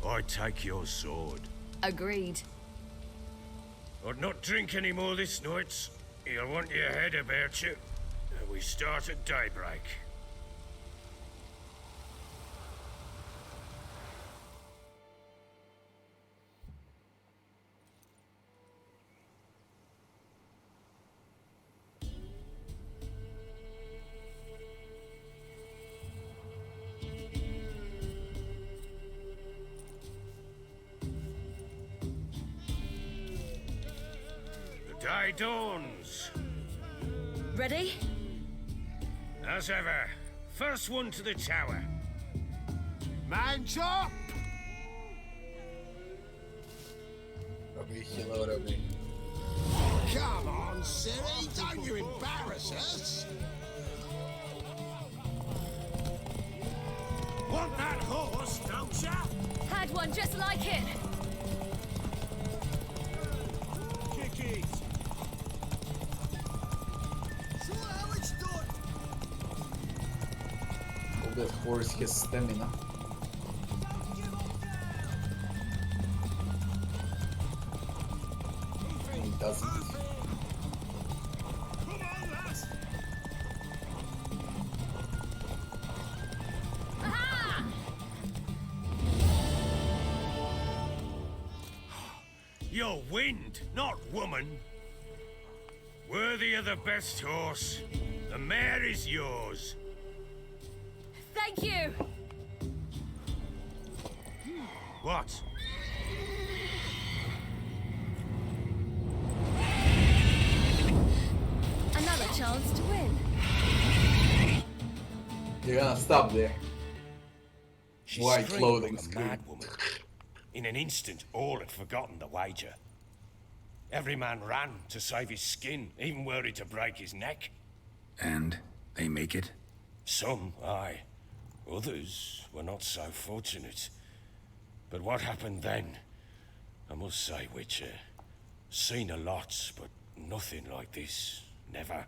I take your sword. Agreed. I'd not drink any more this night. You'll want your head about you. And we start at daybreak. Day dawns. Ready? As ever. First one to the tower. Man chop! Robi, hello, Robi. Come on, silly, don't you embarrass us! Want that horse, don't ya? Had one just like it. Kick it! Show how it's done! Oh, that horse has stamina. He doesn't. Come on, lass! Aha! You're wind, not woman. Worthy of the best horse. The mare is yours. Thank you. What? Another chance to win. You're gonna stop there. She White screamed clothing like a mad woman. In an instant, all had forgotten the wager. Every man ran to save his skin, even worried to break his neck. And they make it? Some, aye. Others were not so fortunate. But what happened then? I must say, Witcher, seen a lot, but nothing like this. Never.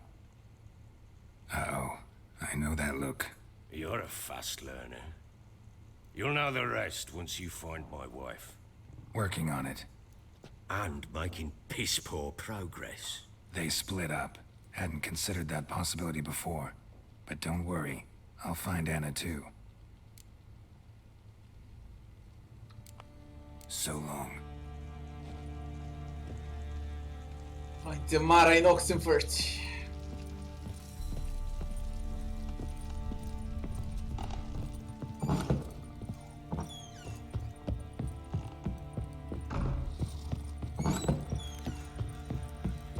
Uh-oh. I know that look. You're a fast learner. You'll know the rest once you find my wife. Working on it. And making piss-poor progress. They split up. Hadn't considered that possibility before. But don't worry. I'll find Anna too. So long. Haide Mara in Oxenford.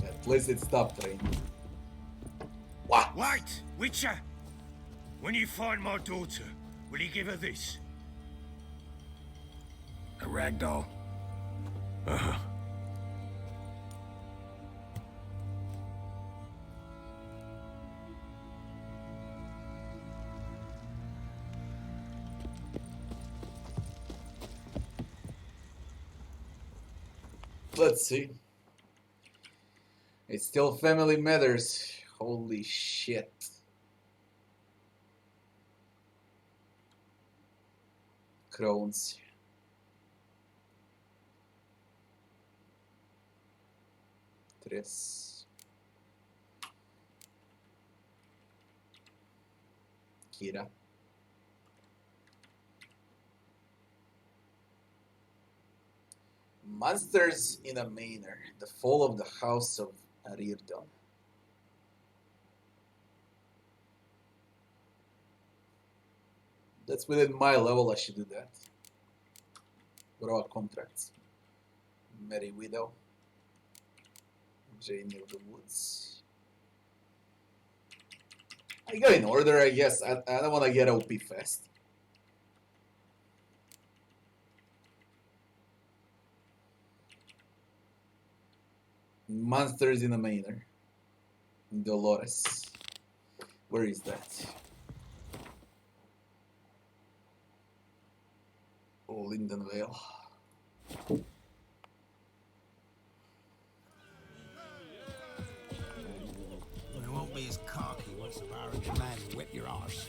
At least it stopped raining. What? Wait, Witcher! When you find my daughter, will you give her this? A ragdoll. Uh-huh. Let's see. It's still family matters. Holy shit. Crowns. Tres. Kira. Monsters in a Manor. The Fall of the House of REDengine. That's within my level, I should do that. What about contracts? Merry Widow. Jane of the Woods. I go in order, I guess. I don't want to get OP fast. Monsters in a Manor. Dolores. Where is that? Oh, Lindenvale. You won't be as cocky once the Baron commands you whip your arse.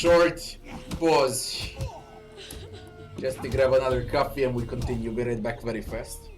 short pause. Just to grab another coffee and we continue. Be right back very fast.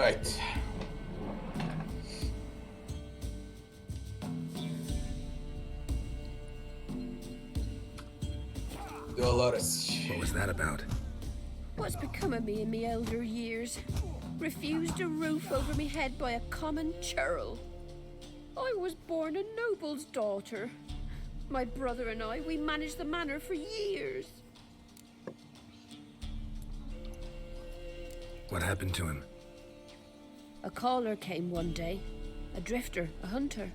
Right. Dolores. What was that about? What's become of me in me elder years? Refused a roof over me head by a common churl. I was born a noble's daughter. My brother and I, we managed the manor for years. What happened to him? A caller came one day. A drifter, a hunter.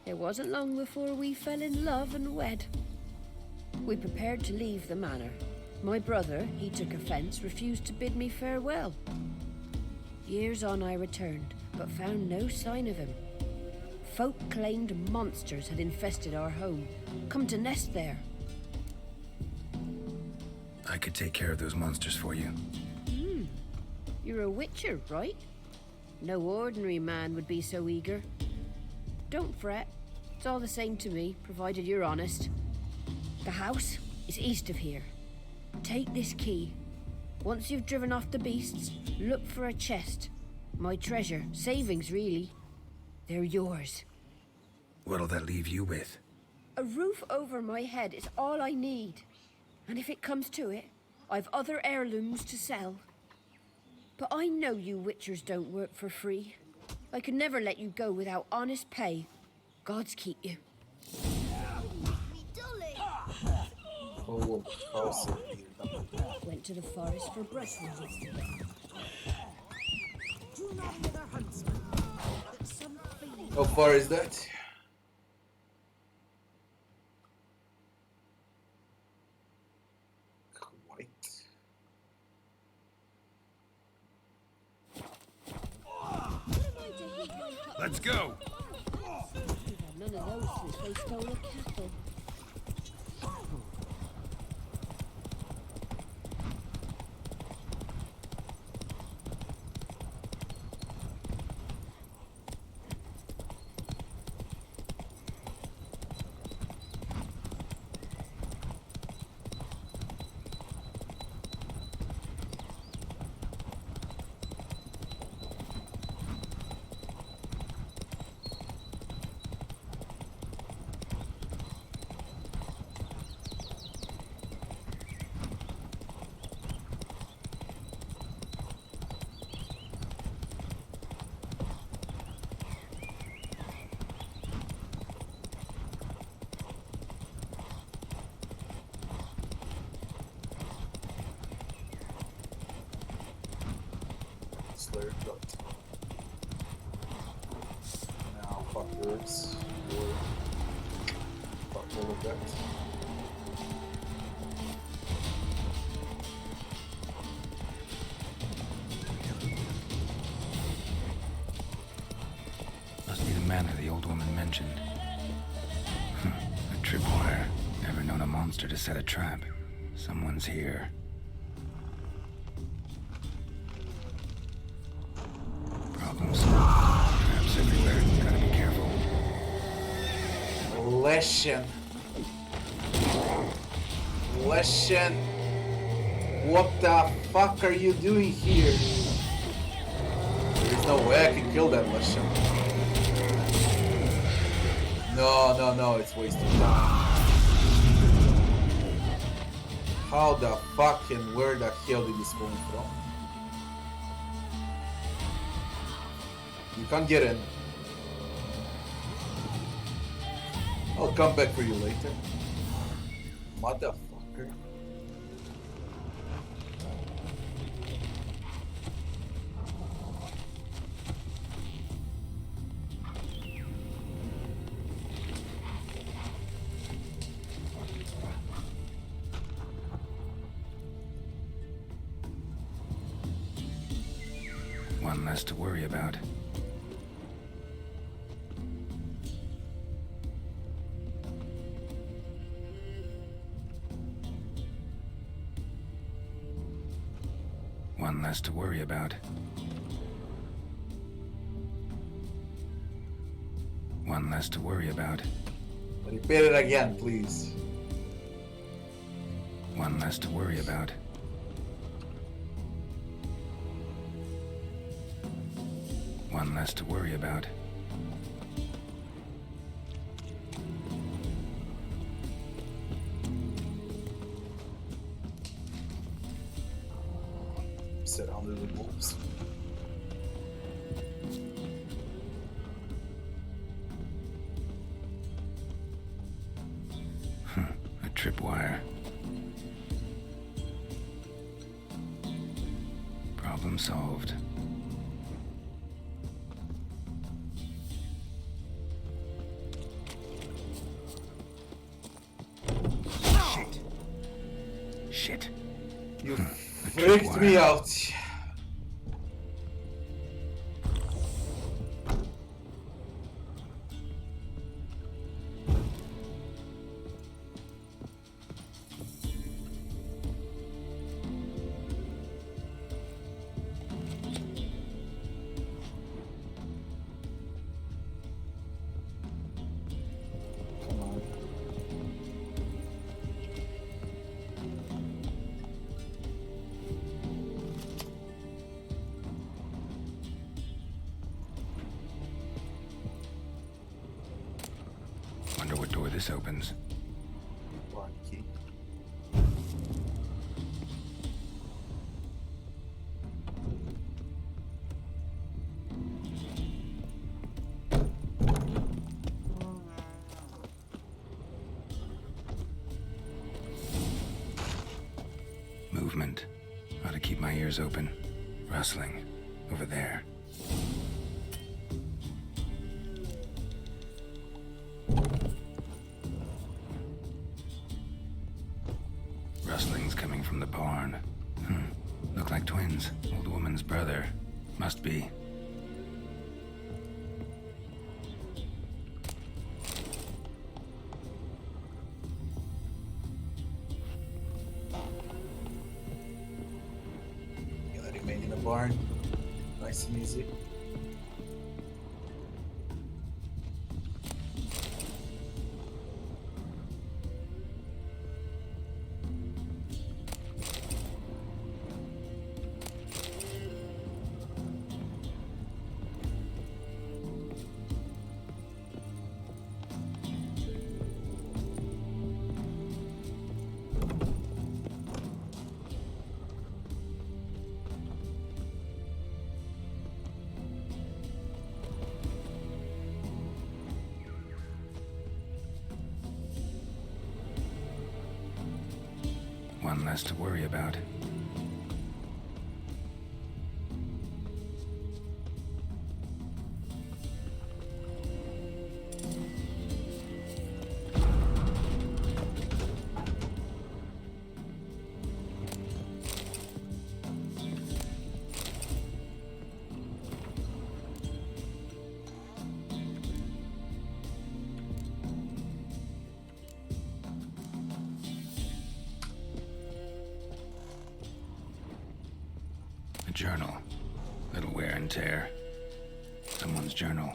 It wasn't long before we fell in love and wed. We prepared to leave the manor. My brother, he took offence, refused to bid me farewell. Years on I returned, but found no sign of him. Folk claimed monsters had infested our home, come to nest there. I could take care of those monsters for you. You're a witcher, right? No ordinary man would be so eager. Don't fret. It's all the same to me, provided you're honest. The house is east of here. Take this key. Once you've driven off the beasts, look for a chest. My treasure, savings really. They're yours. What'll that leave you with? A roof over my head is all I need. And if it comes to it, I've other heirlooms to sell. But I know you witchers don't work for free. I could never let you go without honest pay. Gods keep you. Oh, awesome. Went to the forest for breath yesterday. How far is that? Quite. Let's go! We've had none of those since they stole the cattle. Slayer dropped. Now fuck birds. Or fuck all of that. Must be the manor the old woman mentioned. A tripwire. Never known a monster to set a trap. Someone's here. Problems. Traps everywhere. Gotta be careful. Leshen. Leshen. What the fuck are you doing here? There's no way I can kill that Leshen. No, it's wasting time. How the fuck and where the hell did this come from? You can't get in. I'll come back for you later. Motherfucker. One less to worry about. One less to worry about. One less to worry about. Repeat it again, please. One less to worry about. One less to worry about. Surrounded with wolves. A tripwire. Problem solved. Shit. You freaked me out. Come on. Wonder what door this opens. Barn key. Movement. Ought to keep my ears open. Rustling. Over there. Rustling's coming from the barn. Look like twins. Old woman's brother. Must be. Gonna remain in the barn. Nice and easy. One less to worry about. A journal. Little wear and tear. Someone's journal.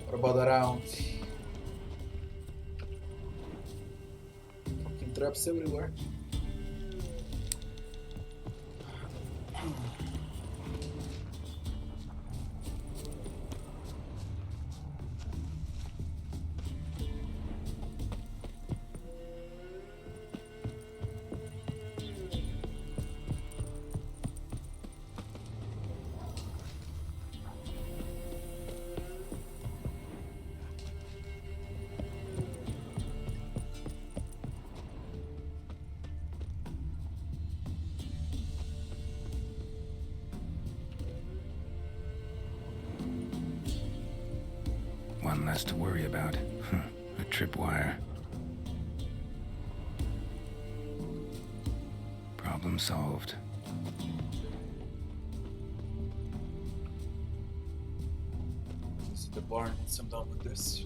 What about around? Fucking traps everywhere. One less to worry about. A tripwire. Problem solved. This is the barn once I'm done with this.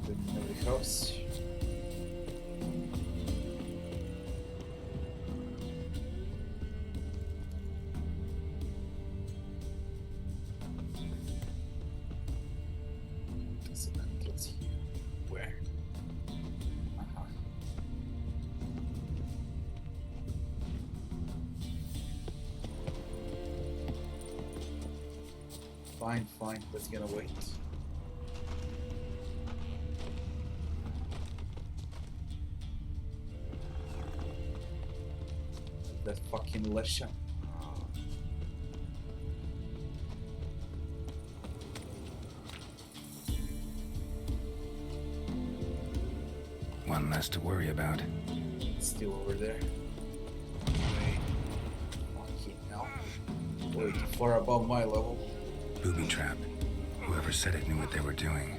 The house. There's an entrance here. Where? Uh-huh. Fine. That's gonna wait. That fucking Lesha. One less to worry about. It's still over there. Wait. Fucking hell. Way too far above my level. Booby trap. Whoever said it knew what they were doing.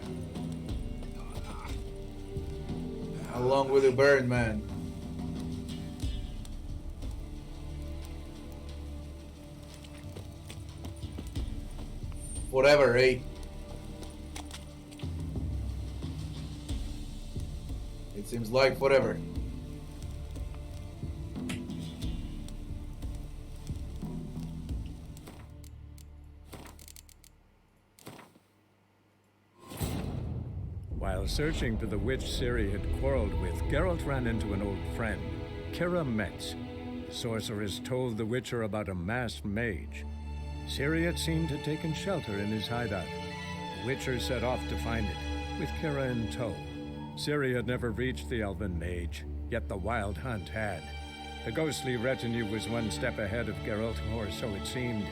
How long will you burn, man? Forever, eh? It seems like forever. While searching for the witch Ciri had quarreled with, Geralt ran into an old friend, Kira Metz. The sorceress told the Witcher about a masked mage. Ciri, it seemed, had taken shelter in his hideout. The Witcher set off to find it, with Kira in tow. Ciri had never reached the elven mage, yet the wild hunt had. The ghostly retinue was one step ahead of Geralt, or so it seemed.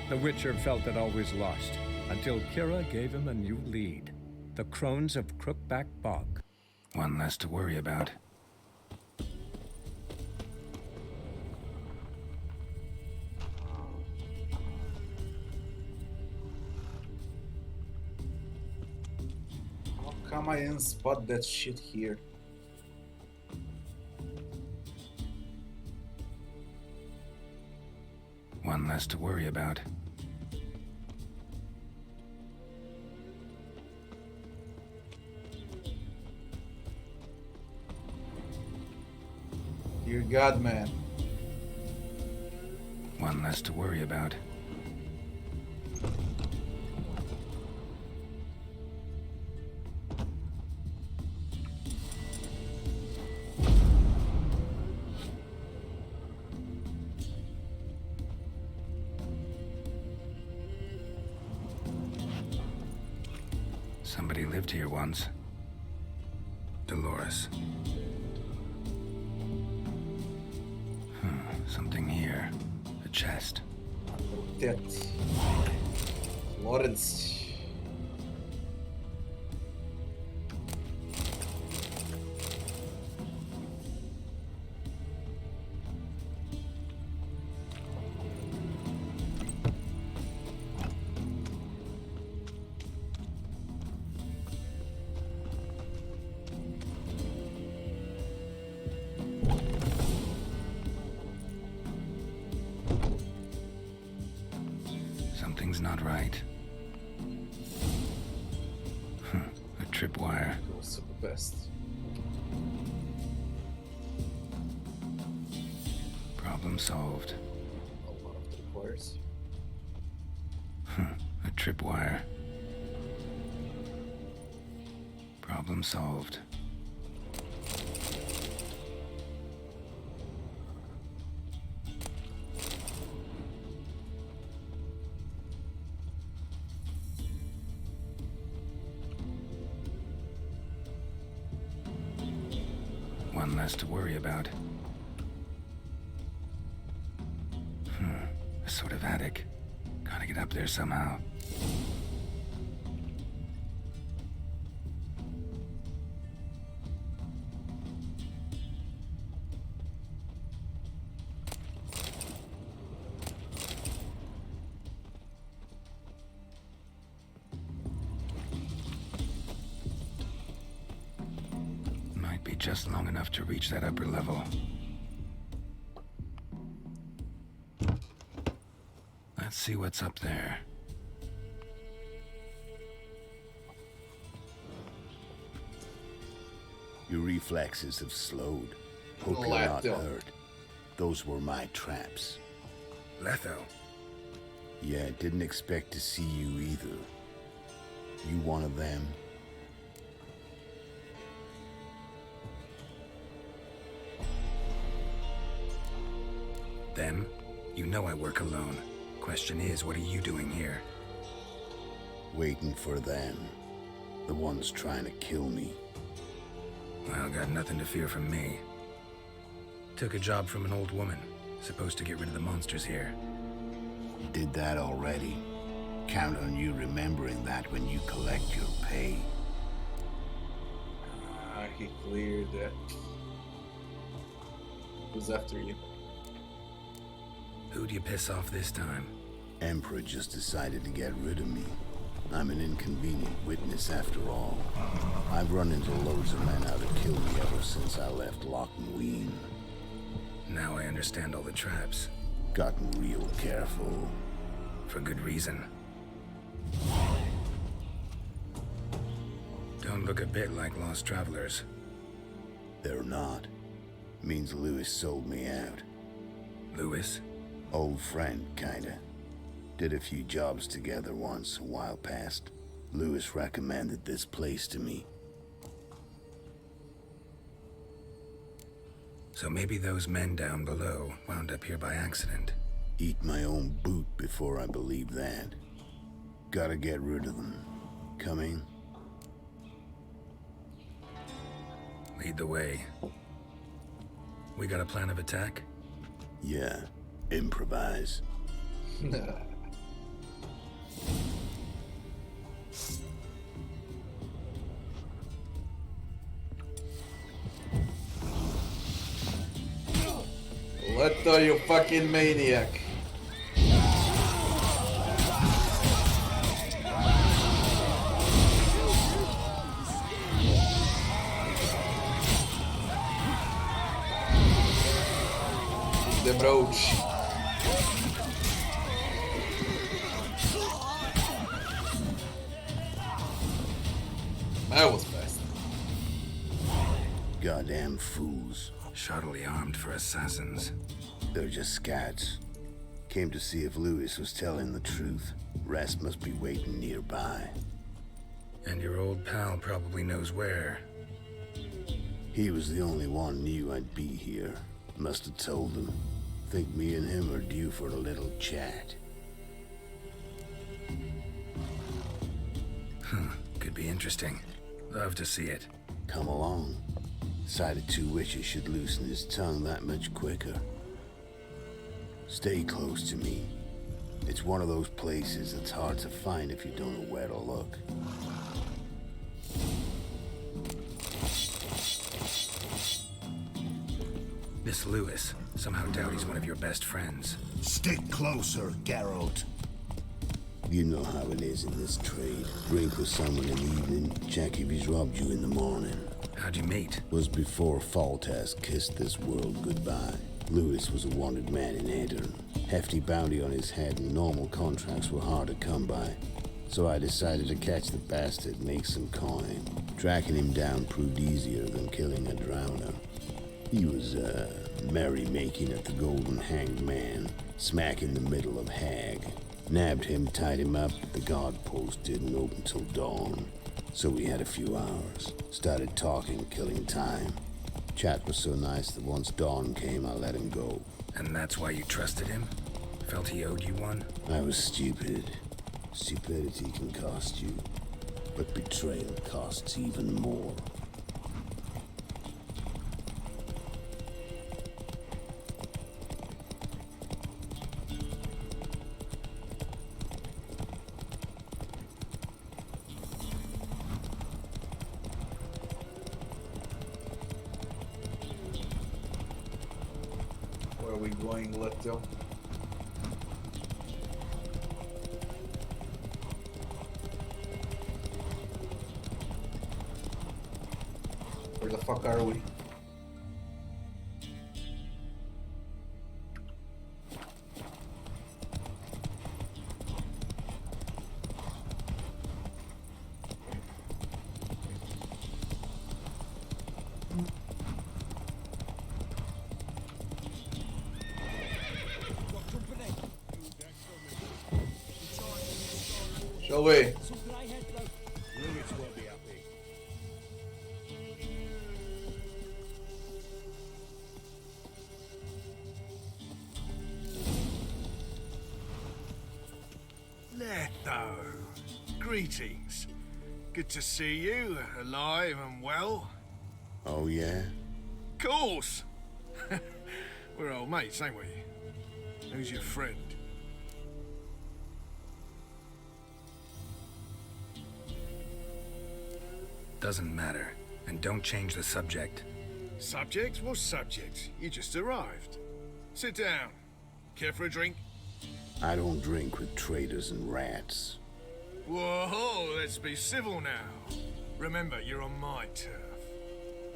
The Witcher felt it all was lost, until Kira gave him a new lead. The Crones of Crookback Bog. One less to worry about. How come I didn't spot that shit here? One less to worry about. Dear God, man. One less to worry about. Somebody lived here once. Dolores. Something here. A chest. Dead. Lawrence. Something's not right. A tripwire. Goes to the best. Problem solved. A lot of tripwires. A tripwire. Problem solved. One less to worry about. A sort of attic. Gotta get up there somehow. Might be just long enough to reach that upper level. Let's see what's up there. Your reflexes have slowed. Hope you're not hurt. Those were my traps. Letho. Yeah, didn't expect to see you either. You one of them? Them? You know I work alone. Question is, what are you doing here? Waiting for them. The ones trying to kill me. Well, got nothing to fear from me. Took a job from an old woman. Supposed to get rid of the monsters here. Did that already. Count on you remembering that when you collect your pay. He cleared it. Who's after you? Who'd you piss off this time? Emperor just decided to get rid of me. I'm an inconvenient witness after all. I've run into loads of men out to kill me ever since I left Lochmween. Now I understand all the traps. Gotten real careful. For good reason. Don't look a bit like lost travelers. They're not. Means Lewis sold me out. Lewis? Old friend, kinda. Did a few jobs together once, a while past. Lewis recommended this place to me. So maybe those men down below wound up here by accident. Eat my own boot before I believe that. Gotta get rid of them. Coming? Lead the way. We got a plan of attack? Yeah. Improvise. Leto, you fucking maniac. The brooch. That was fast. Goddamn fools. Shoddily armed for assassins. They're just scats. Came to see if Lewis was telling the truth. Rest must be waiting nearby. And your old pal probably knows where. He was the only one knew I'd be here. Must have told him. Think me and him are due for a little chat. Could be interesting. Love to see it. Come along. Sight of two witches should loosen his tongue that much quicker. Stay close to me. It's one of those places that's hard to find if you don't know where to look. This Lewis. Somehow doubt he's one of your best friends. Stick closer, Geralt. You know how it is in this trade. Drink with someone in the evening, check if he's robbed you in the morning. How'd you meet? Was before Faltas kissed this world goodbye. Lewis was a wanted man in Aedirn. Hefty bounty on his head and normal contracts were hard to come by. So I decided to catch the bastard and make some coin. Tracking him down proved easier than killing a drowner. He was, merrymaking at the Golden Hanged Man, smack in the middle of Hag. Nabbed him, tied him up, but the guard post didn't open till dawn. So we had a few hours. Started talking, killing time. Chat was so nice that once dawn came, I let him go. And that's why you trusted him? Felt he owed you one? I was stupid. Stupidity can cost you, but betrayal costs even more. Where are we going, Leto? Where the fuck are we? Shall we? Leto, greetings. Good to see you, alive and well. Oh, yeah? Course! We're old mates, ain't we? Who's your friend? Doesn't matter. And don't change the subject. Subject? What subject? You just arrived. Sit down. Care for a drink? I don't drink with traitors and rats. Whoa, let's be civil now. Remember, you're on my turf.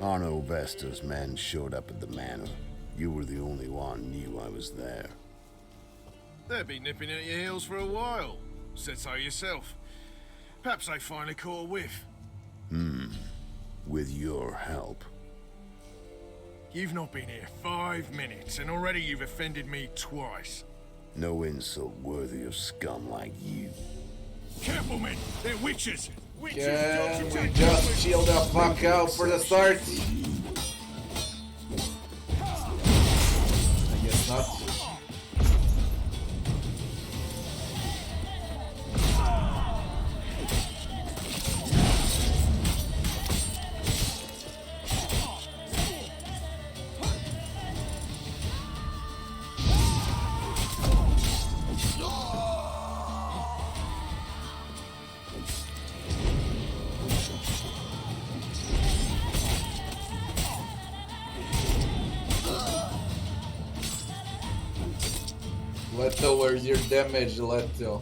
Arno Vestor's men showed up at the manor. You were the only one knew I was there. They'd be nipping at your heels for a while. Said so yourself. Perhaps they finally caught a whiff. With your help. You've not been here 5 minutes, and already you've offended me twice. No insult worthy of scum like you. Careful, men! They're witches! Witches! Can we just chill the fuck out for the start? I guess not. Leto, where's your damage, Leto?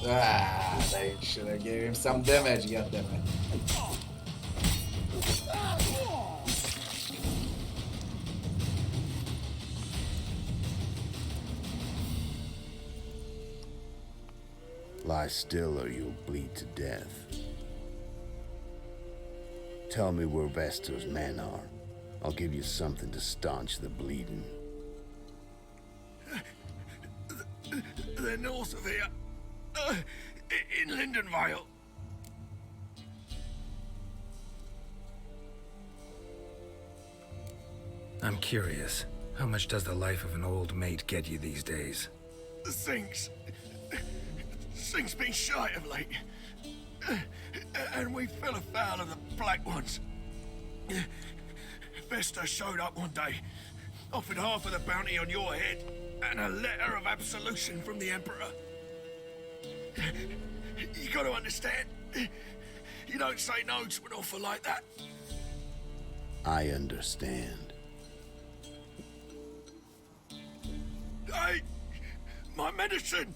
Ah, they should have gave him some damage, goddammit. Lie still or you'll bleed to death. Tell me where Vestor's men are. I'll give you something to staunch the bleeding. They're north of here. In Lindenvale. I'm curious. How much does the life of an old mate get you these days? Things been shy of late. And we fell afoul of the Black Ones. Vestor showed up one day, offered half of the bounty on your head, and a letter of absolution from the Emperor. You gotta understand, you don't say no to an offer like that. I understand. Hey, my medicine!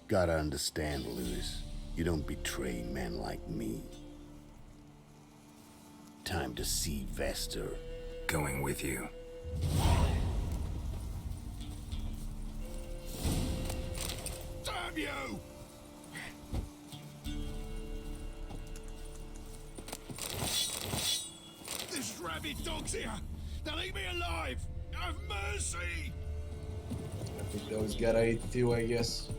Gotta understand, Lewis. You don't betray men like me. Time to see Vestor. Going with you. Damn you! There's rabid dogs here! Now leave me alive! Have mercy! I think those gotta eat too, I guess.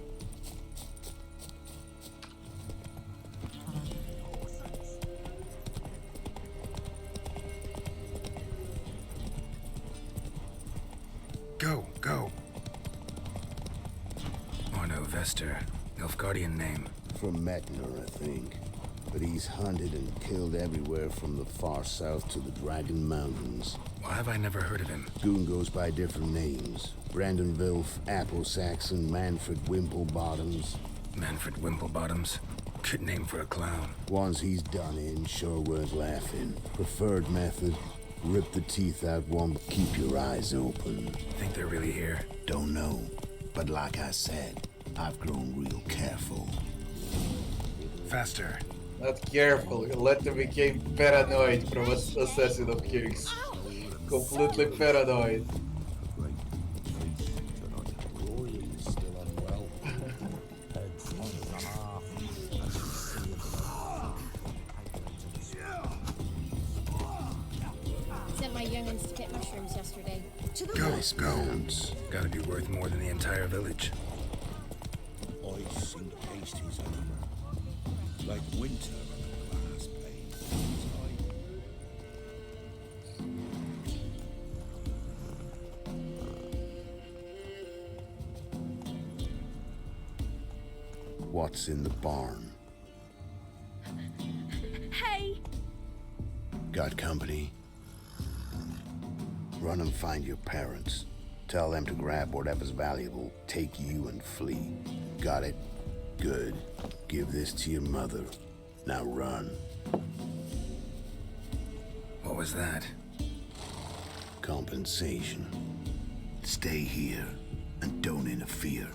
Go. Arno Vestor. Nilfgaardian name. From Metner, I think. But he's hunted and killed everywhere from the far south to the Dragon Mountains. Why have I never heard of him? Goon goes by different names. Brandon Wilf, Apple Saxon, Manfred Wimplebottoms. Manfred Wimplebottoms? Good name for a clown. Ones he's done in sure weren't laughing. Preferred method, Rip the teeth out one, but keep your eyes open. Think they're really here? Don't know, but like I said, I've grown real careful. Faster. Not careful. Leto became paranoid from Assassin of Kings. Completely paranoid. Sent my youngins to get mushrooms yesterday. Nice bones. Gotta be worth more than the entire village. Ice and pasties over, like winter on the glass pane. What's in the barn? Hey! Got company? Run and find your parents. Tell them to grab whatever's valuable, take you and flee. Got it? Good. Give this to your mother. Now run. What was that? Compensation. Stay here and don't interfere,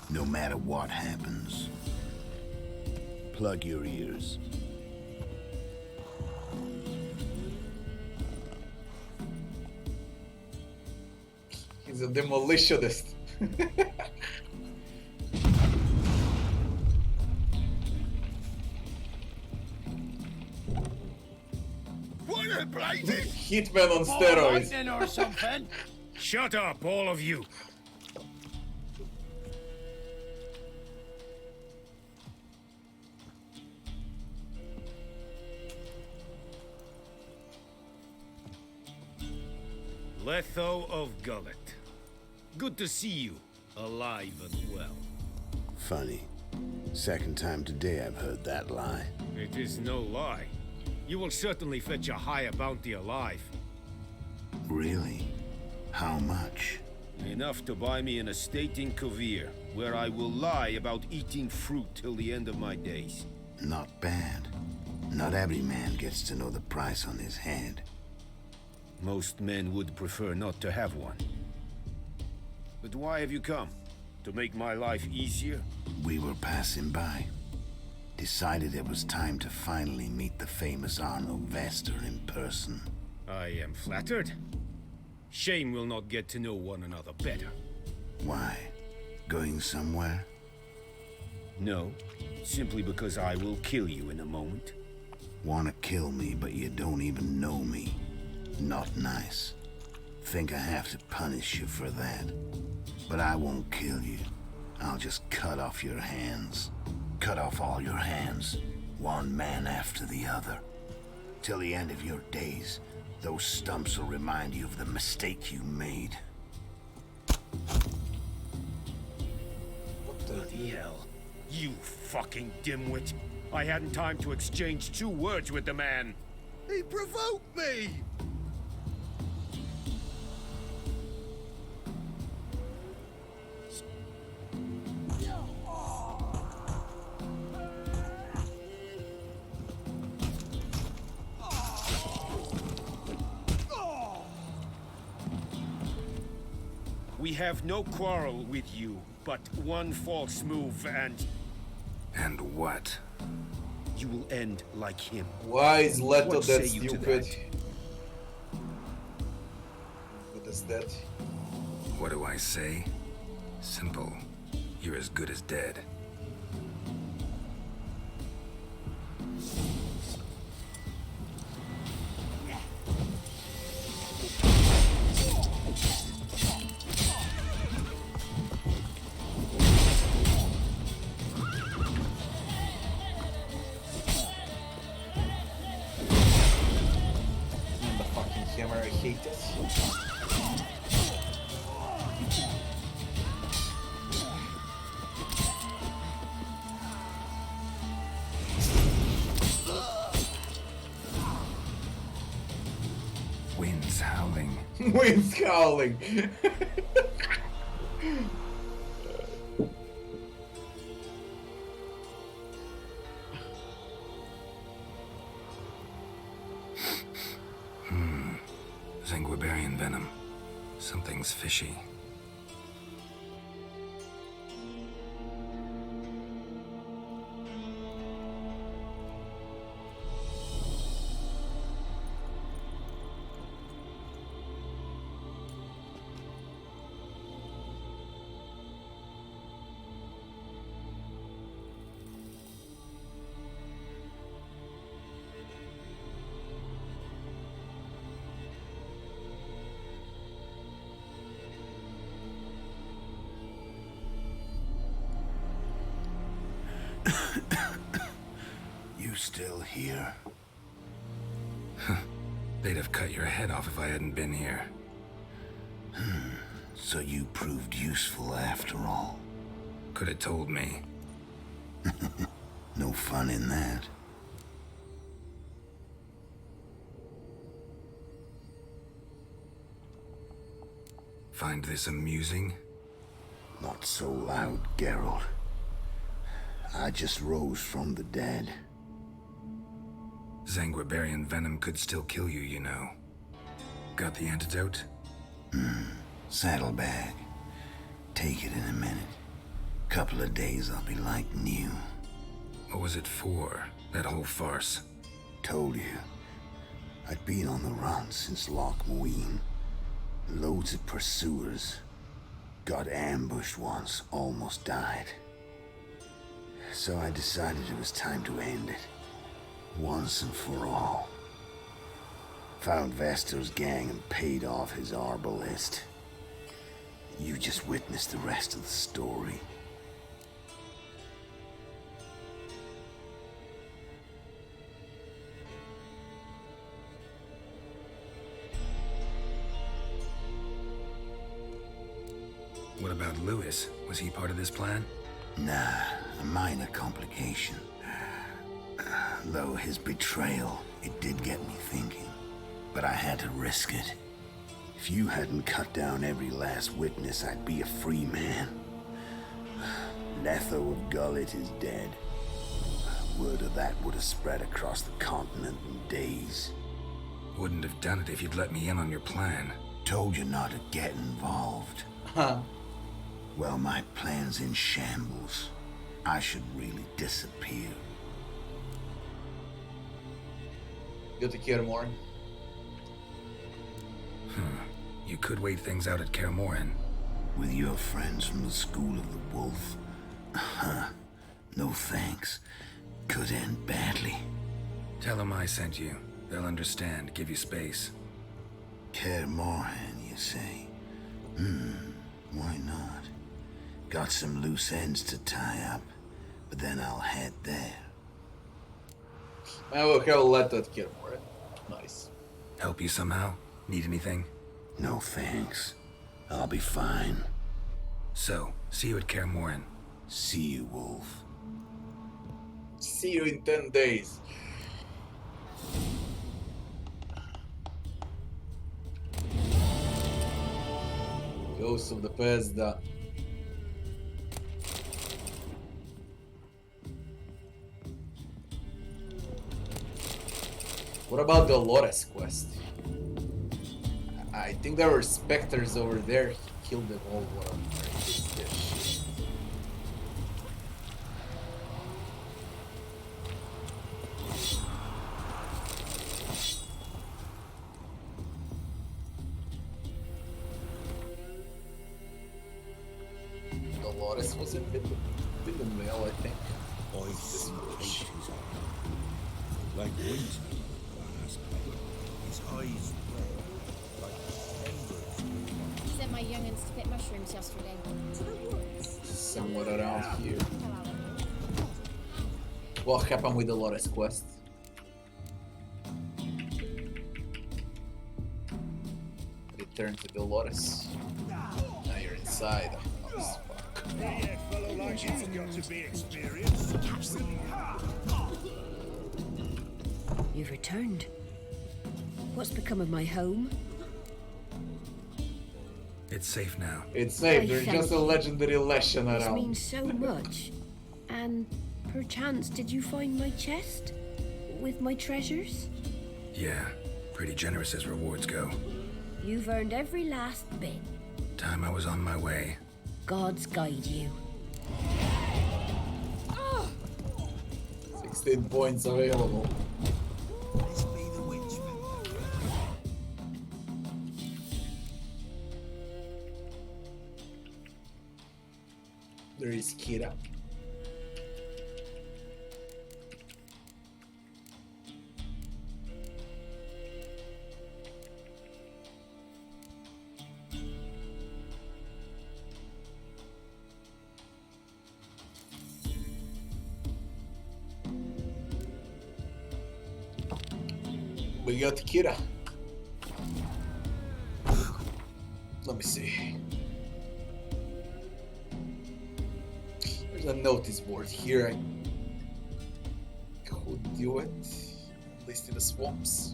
no matter what happens. Plug your ears. He's a demolitionist. What a blazing! Hitman on steroids. or something? Shut up, all of you. Letho of Gullet. Good to see you, alive and well. Funny. Second time today I've heard that lie. It is no lie. You will certainly fetch a higher bounty alive. Really? How much? Enough to buy me an estate in Kovir, where I will lie about eating fruit till the end of my days. Not bad. Not every man gets to know the price on his head. Most men would prefer not to have one. But why have you come? To make my life easier? We were passing by. Decided it was time to finally meet the famous Arno Vester in person. I am flattered. Shame we'll not get to know one another better. Why? Going somewhere? No, simply because I will kill you in a moment. Wanna kill me, but you don't even know me. Not nice. Think I have to punish you for that. But I won't kill you. I'll just cut off your hands. Cut off all your hands, one man after the other. Till the end of your days, those stumps will remind you of the mistake you made. Bloody hell. You fucking dimwit. I hadn't time to exchange 2 words with the man. He provoked me! We have no quarrel with you, but one false move and And what? you will end like him. Why is Leto What that say you to stupid? that? What is that? What do I say? Simple. You're as good as dead. And the fucking hammer, I hate this. Wind's howling. Wind's howling. Zanguibarian venom. Something's fishy. You still here? They'd have cut your head off if I hadn't been here. So you proved useful after all. Could have told me. No fun in that. Find this amusing? Not so loud, Geralt. I just rose from the dead. Zanguibarian venom could still kill you, you know. Got the antidote? Saddlebag. Take it in a minute. Couple of days I'll be like new. What was it for, that whole farce? Told you. I'd been on the run since Loch Muin. Loads of pursuers. Got ambushed once, almost died. So I decided it was time to end it. Once and for all. Found Vestor's gang and paid off his arbalist. You just witnessed the rest of the story. What about Lewis? Was he part of this plan? Nah, a minor complication. Though his betrayal, it did get me thinking. But I had to risk it. If you hadn't cut down every last witness, I'd be a free man. Letho of Gullet is dead. Word of that would have spread across the continent in days. Wouldn't have done it if you'd let me in on your plan. Told you not to get involved. Well, my plan's in shambles. I should really disappear. Go to Kermor. You could wait things out at Kermoren. With your friends from the School of the Wolf? No thanks. Could end badly. Tell them I sent you. They'll understand, give you space. Kaer Morhen, you say? Why not? Got some loose ends to tie up, but then I'll head there. I will have a letter at Kermor. Nice. Help you somehow? Need anything? No thanks. I'll be fine. So, see you at Kermoren. See you, Wolf. See you in 10 days. Ghost of the past done. What about the Dolores quest? I think there were specters over there. He killed them all. What is this? Dolores was in Vale, I think. This bush. Like winter, his eyes like embers. Sent my youngins to pick mushrooms yesterday. To the woods. Somewhere around here. What happened with the Dolores quest? Return to Dolores. Now you're inside. Oh, fuck. Yeah, fellow like you's got to be experienced. You've returned. What's become of my home? It's safe now. It's safe. I There's thank just a you. legendary lesson This around. means so much. And perchance, did you find my chest? With my treasures? Yeah, pretty generous as rewards go. You've earned every last bit. Time I was on my way. God's guide you. 16 points available. This be the witchman. There is Kira. We got Kira. Let me see. There's a notice board here. I could do it. At least in the swamps.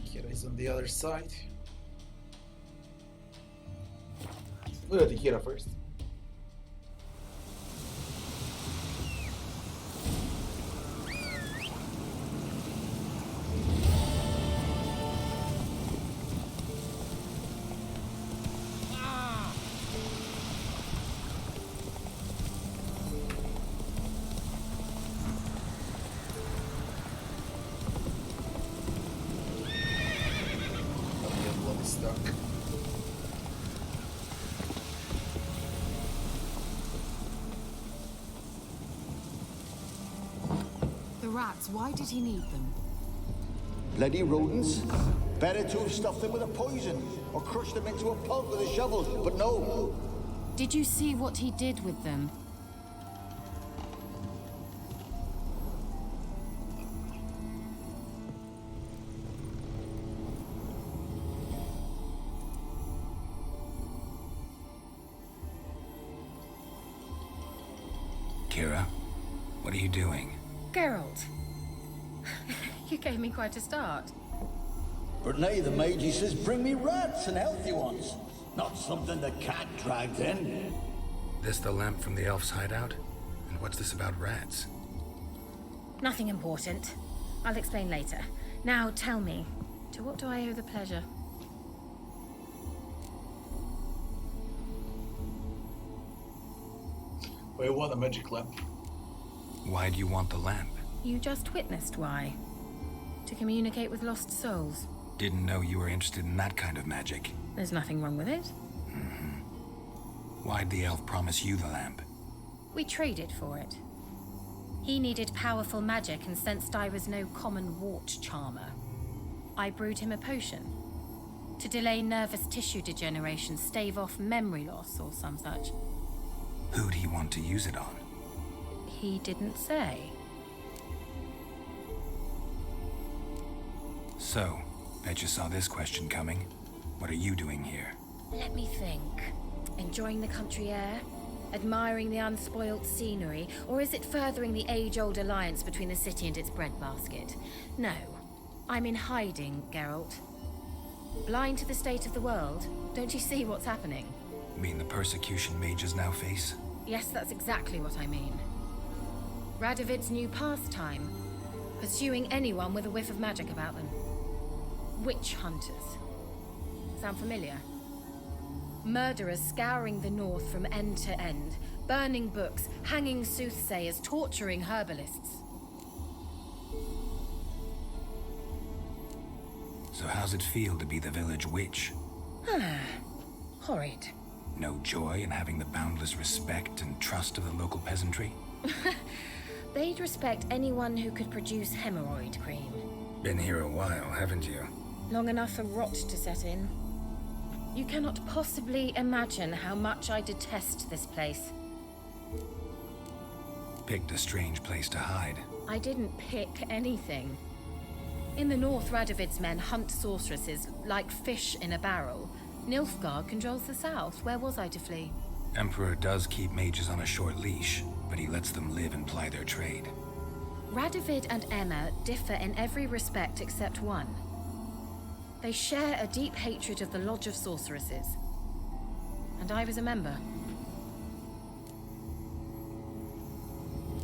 Kira is on the other side. Look at the Kira first. Stuck. The rats, why did he need them? Bloody rodents. Better to have stuffed them with a poison or crushed them into a pulp with a shovel, but no. Did you see what he did with them? Kira, what are you doing? Geralt. You gave me quite a start. But now the mage he says bring me rats and healthy ones. Not something the cat dragged in. This the lamp from the elf's hideout? And what's this about rats? Nothing important. I'll explain later. Now tell me, to what do I owe the pleasure? I want a magic lamp. Why do you want the lamp? You just witnessed why. To communicate with lost souls. Didn't know you were interested in that kind of magic. There's nothing wrong with it. Why'd the elf promise you the lamp? We traded for it. He needed powerful magic and sensed I was no common wart charmer. I brewed him a potion. To delay nervous tissue degeneration, stave off memory loss or some such. Who'd he want to use it on? He didn't say. So, bet you saw this question coming. What are you doing here? Let me think. Enjoying the country air? Admiring the unspoilt scenery? Or is it furthering the age-old alliance between the city and its breadbasket? No. I'm in hiding, Geralt. Blind to the state of the world? Don't you see what's happening? Mean the persecution mages now face? Yes, that's exactly what I mean. Radovid's new pastime. Pursuing anyone with a whiff of magic about them. Witch hunters. Sound familiar? Murderers scouring the north from end to end, burning books, hanging soothsayers, torturing herbalists. So how's it feel to be the village witch? Horrid. No joy in having the boundless respect and trust of the local peasantry? They'd respect anyone who could produce hemorrhoid cream. Been here a while, haven't you? Long enough for rot to set in. You cannot possibly imagine how much I detest this place. Picked a strange place to hide. I didn't pick anything. In the north, Radovid's men hunt sorceresses like fish in a barrel. Nilfgaard controls the south. Where was I to flee? Emperor does keep mages on a short leash, but he lets them live and ply their trade. Radovid and Emma differ in every respect except one. They share a deep hatred of the Lodge of Sorceresses. And I was a member.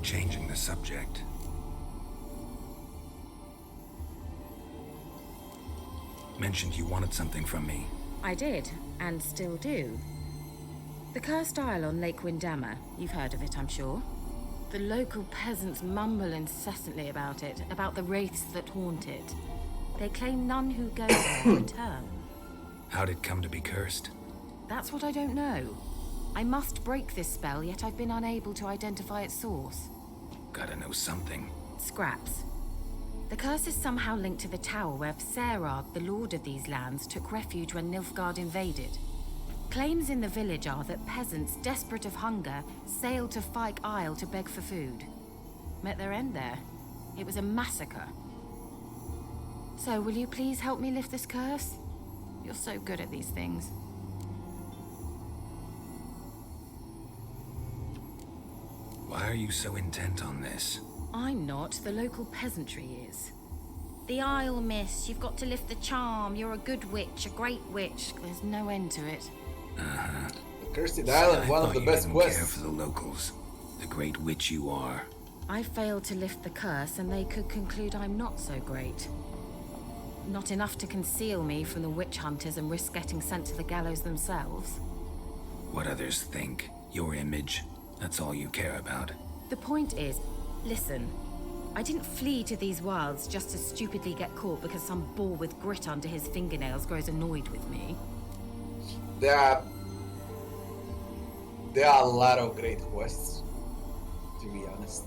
Changing the subject. Mentioned you wanted something from me. I did, and still do. The cursed isle on Lake Windammer. You've heard of it, I'm sure. The local peasants mumble incessantly about it, about the wraiths that haunt it. They claim none who go there return. How'd it come to be cursed? That's what I don't know. I must break this spell, yet I've been unable to identify its source. Gotta know something. Scraps. The curse is somehow linked to the tower where Serard, the lord of these lands, took refuge when Nilfgaard invaded. Claims in the village are that peasants, desperate of hunger, sailed to Fyke Isle to beg for food. Met their end there. It was a massacre. So, will you please help me lift this curse? You're so good at these things. Why are you so intent on this? I'm not. The local peasantry is. The Isle, miss. You've got to lift the charm. You're a good witch, a great witch. There's no end to it. Uh-huh. The Cursed Island, one of the best quests. Care for the locals. The great witch you are. I failed to lift the curse, and they could conclude I'm not so great. Not enough to conceal me from the witch hunters and risk getting sent to the gallows themselves. What others think. Your image. That's all you care about. The point is, listen, I didn't flee to these wilds just to stupidly get caught because some boar with grit under his fingernails grows annoyed with me. There are a lot of great quests, to be honest.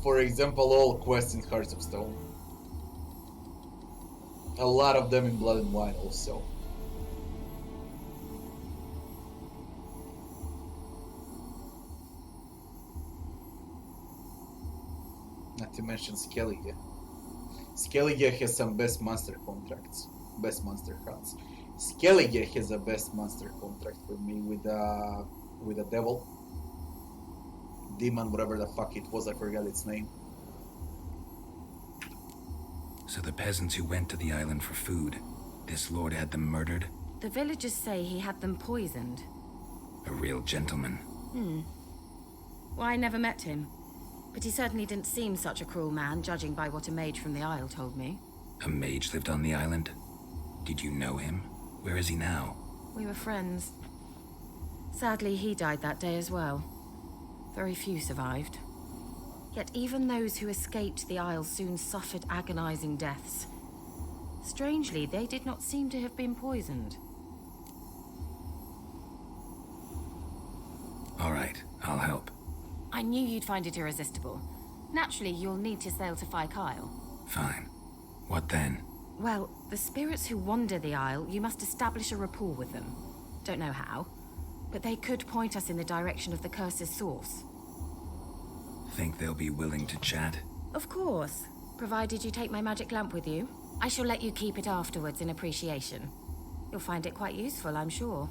For example, all quests in Hearts of Stone. A lot of them in Blood and Wine also. Not to mention Skellige. Skellige has some best monster contracts, best monster hunts. Skellige has the best monster contract for me with a devil, demon, whatever the fuck it was. I forgot its name. So the peasants who went to the island for food, this lord had them murdered? The villagers say he had them poisoned. A real gentleman. Well, I never met him. But he certainly didn't seem such a cruel man, judging by what a mage from the Isle told me. A mage lived on the island? Did you know him? Where is he now? We were friends. Sadly, he died that day as well. Very few survived. Yet even those who escaped the Isle soon suffered agonizing deaths. Strangely, they did not seem to have been poisoned. All right, I'll help. I knew you'd find it irresistible. Naturally, you'll need to sail to Fyke Isle. Fine. What then? Well, the spirits who wander the Isle, you must establish a rapport with them. Don't know how, but they could point us in the direction of the curse's source. Think they'll be willing to chat? Of course, provided you take my magic lamp with you. I shall let you keep it afterwards in appreciation. You'll find it quite useful, I'm sure.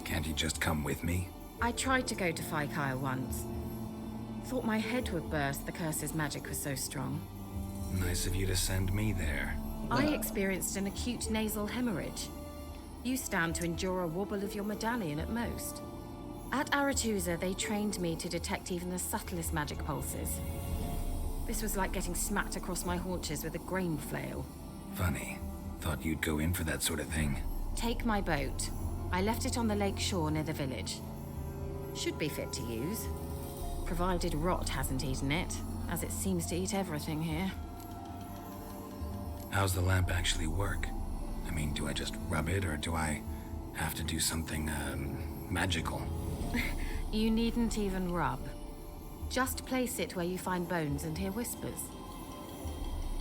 Can't you just come with me? I tried to go to Fyke Isle once. Thought my head would burst, the curse's magic was so strong. Nice of you to send me there. I experienced an acute nasal hemorrhage. You stand to endure a wobble of your medallion at most. At Aretusa, they trained me to detect even the subtlest magic pulses. This was like getting smacked across my haunches with a grain flail. Funny. Thought you'd go in for that sort of thing. Take my boat. I left it on the lake shore near the village. Should be fit to use. Provided rot hasn't eaten it, as it seems to eat everything here. How's the lamp actually work? I mean, do I just rub it, or do I have to do something, magical? You needn't even rub. Just place it where you find bones and hear whispers.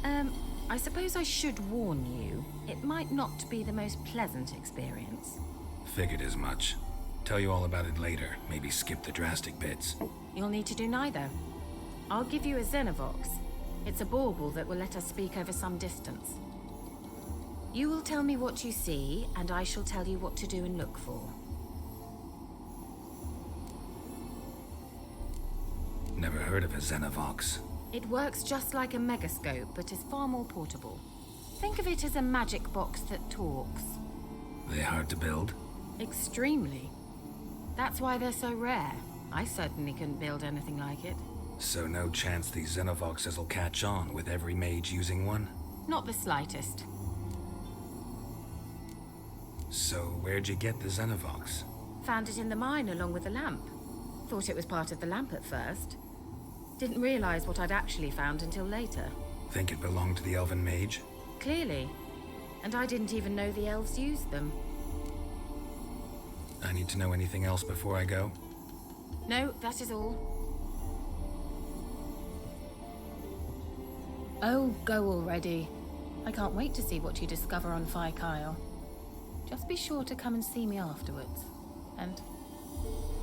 I suppose I should warn you, it might not be the most pleasant experience. Figured as much. Tell you all about it later. Maybe skip the drastic bits. You'll need to do neither. I'll give you a Xenovox. It's a bauble that will let us speak over some distance. You will tell me what you see, and I shall tell you what to do and look for. Never heard of a Xenovox. It works just like a megascope, but is far more portable. Think of it as a magic box that talks. They hard to build? Extremely. That's why they're so rare. I certainly couldn't build anything like it. So no chance these Xenovoxes will catch on with every mage using one? Not the slightest. So where'd you get the Xenovox? Found it in the mine along with the lamp. Thought it was part of the lamp at first. Didn't realize what I'd actually found until later. Think it belonged to the elven mage? Clearly. And I didn't even know the elves used them. I need to know anything else before I go? No, that is all. Oh, go already. I can't wait to see what you discover on Fyke Isle. Just be sure to come and see me afterwards. And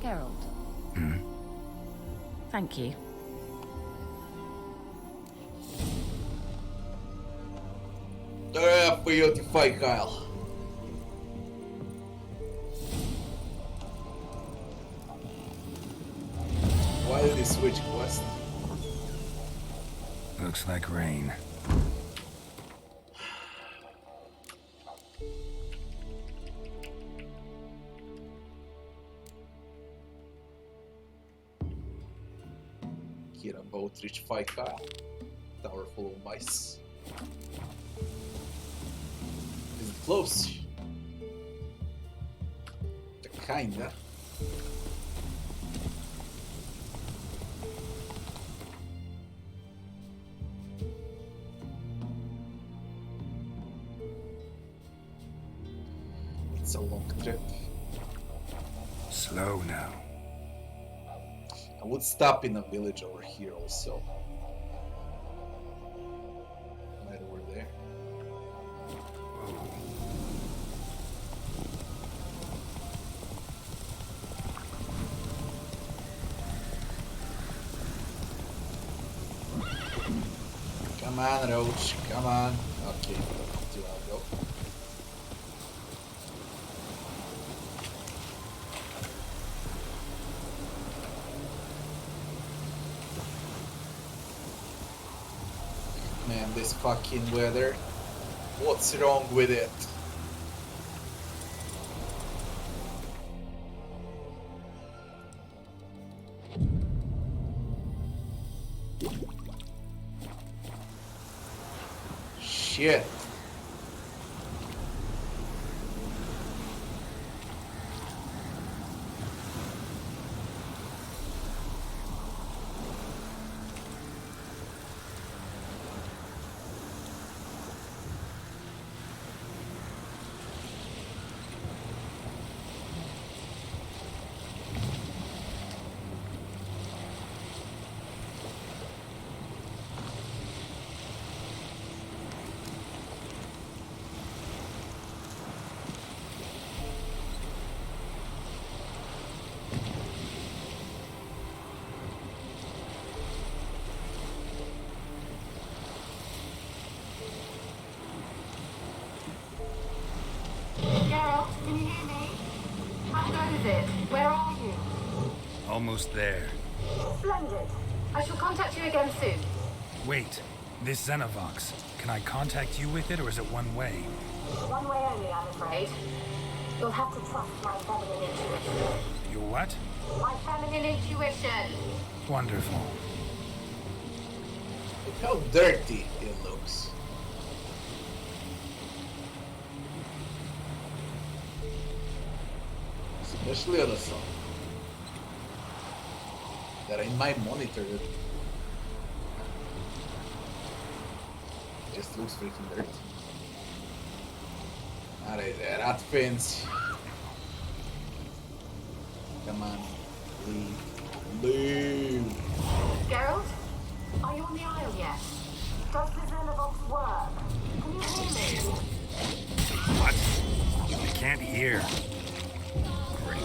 Geralt. Thank you. Поет Fyke Isle. Why did he switch quest? Looks like rain. Kira boat reach Fyke Isle. Tower full of mice. Is it close? Kinda. It's a long trip. Slow now. I would stop in a village over here also. Right over there. Come on, Roach, come on. Okay, 2 hours go. Man, this fucking weather. What's wrong with it? Shit. Geralt, can you hear me? How good is it? Where are you? Almost there. Splendid. I shall contact you again soon. Wait, this Xenovox. Can I contact you with it, or is it one way? One way only, I'm afraid. You'll have to trust my feminine intuition. Your what? My feminine intuition. Wonderful. Look how dirty it looks. Especially on the sun. That in my monitor it just looks freaking dirty. Alright, rat fence. Come on. Leave. Geralt, are you on the Isle yet? Does the Xenovox work? Can you hear me? What? I can't hear. Great.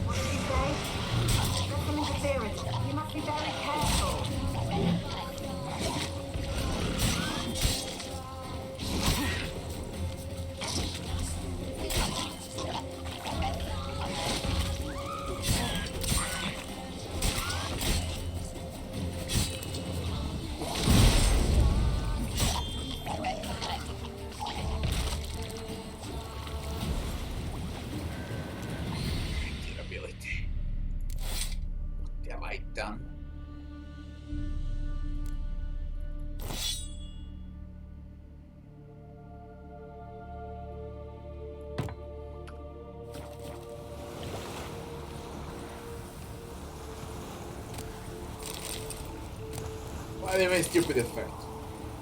What did you say? There's some interference. You must be very careful. Not even a stupid effect.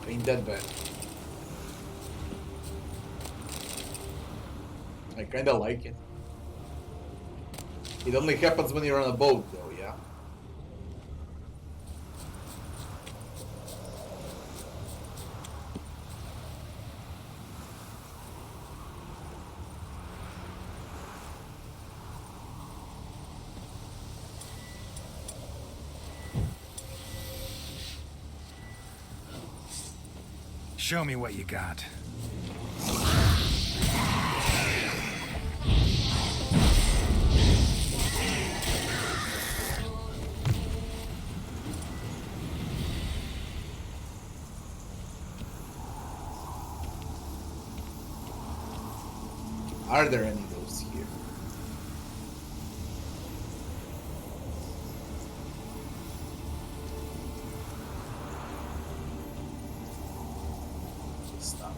Ain't that bad. I kinda like it. It only happens when you're on a boat though, yeah? Show me what you got. Are there any of those here? It's not.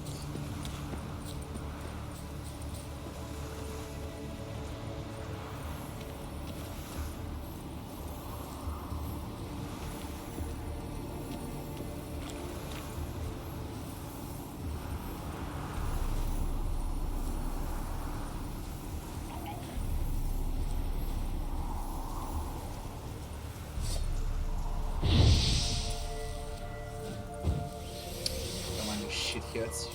Come on, you shitheads.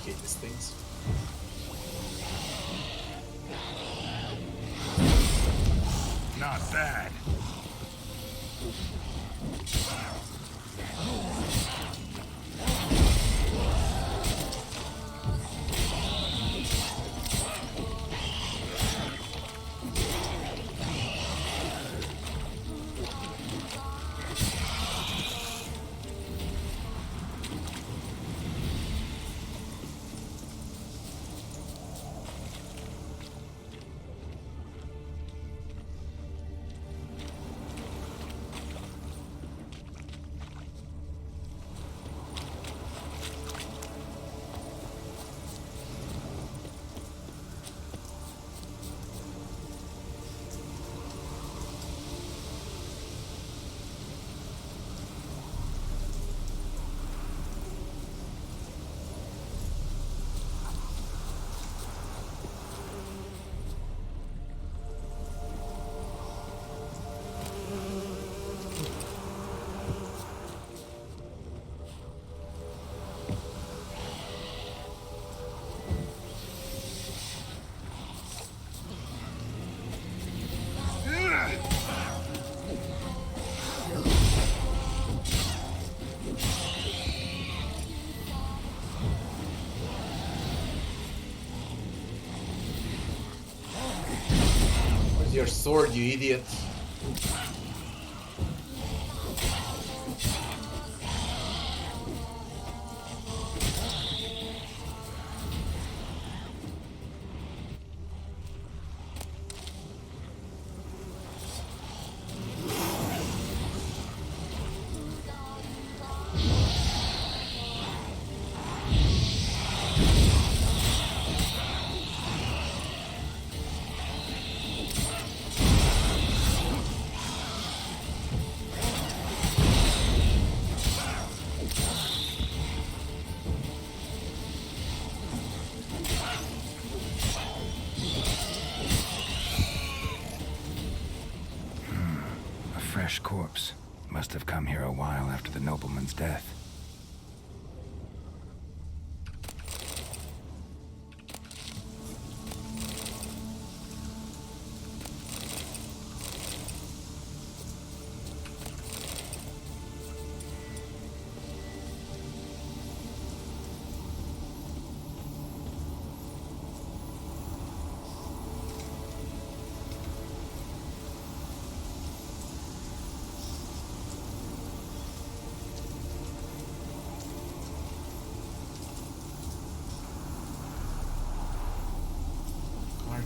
Hate these things. Not bad. Your sword, you idiot. corpse. Must have come here a while after the nobleman's death.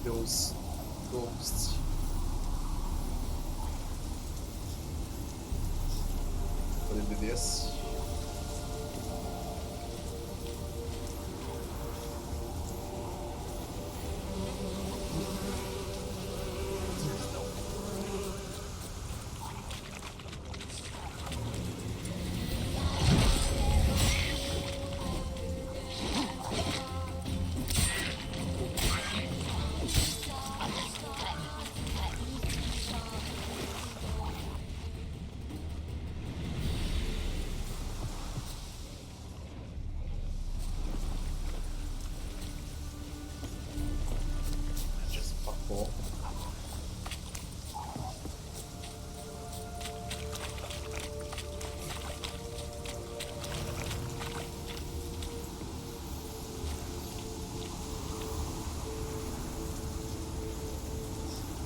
Those ghosts. Could it be this?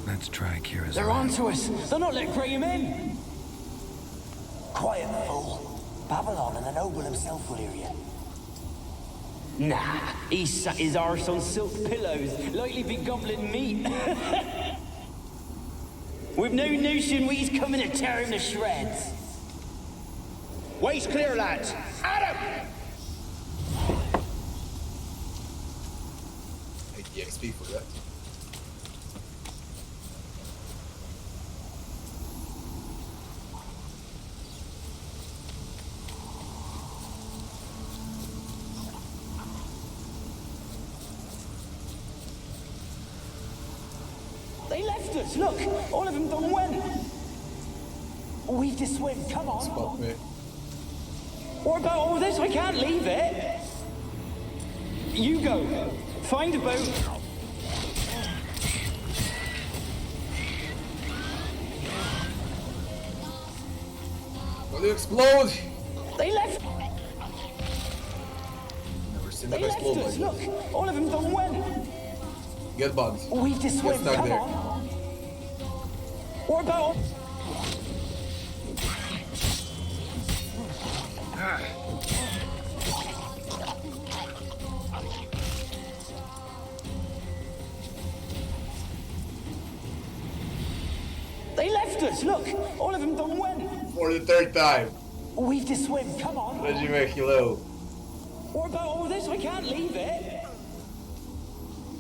Let's try Kira's They're lamp. onto us! They're not letting Graham in! Quiet, fool. Babylon and the noble himself will hear you. Nah, he sat his arse on silk pillows, likely be gobbling meat. We've no notion he's coming to tear him to shreds. Way's clear, lads. Adam! Take the XP for that. They left us, look! All of them done went! We've to swim, come on! Spot me. What about all this? I can't leave it! You go! Find a boat! Will you explode? They left! Never seen They them left explode us, like look! All of them done went! Get bugged. We've to Get swim, stuck come there. on! What about... They left us, look! All of them done went! For the third time. We've to swim, come on! Regime, hello. What about all this? I can't leave it!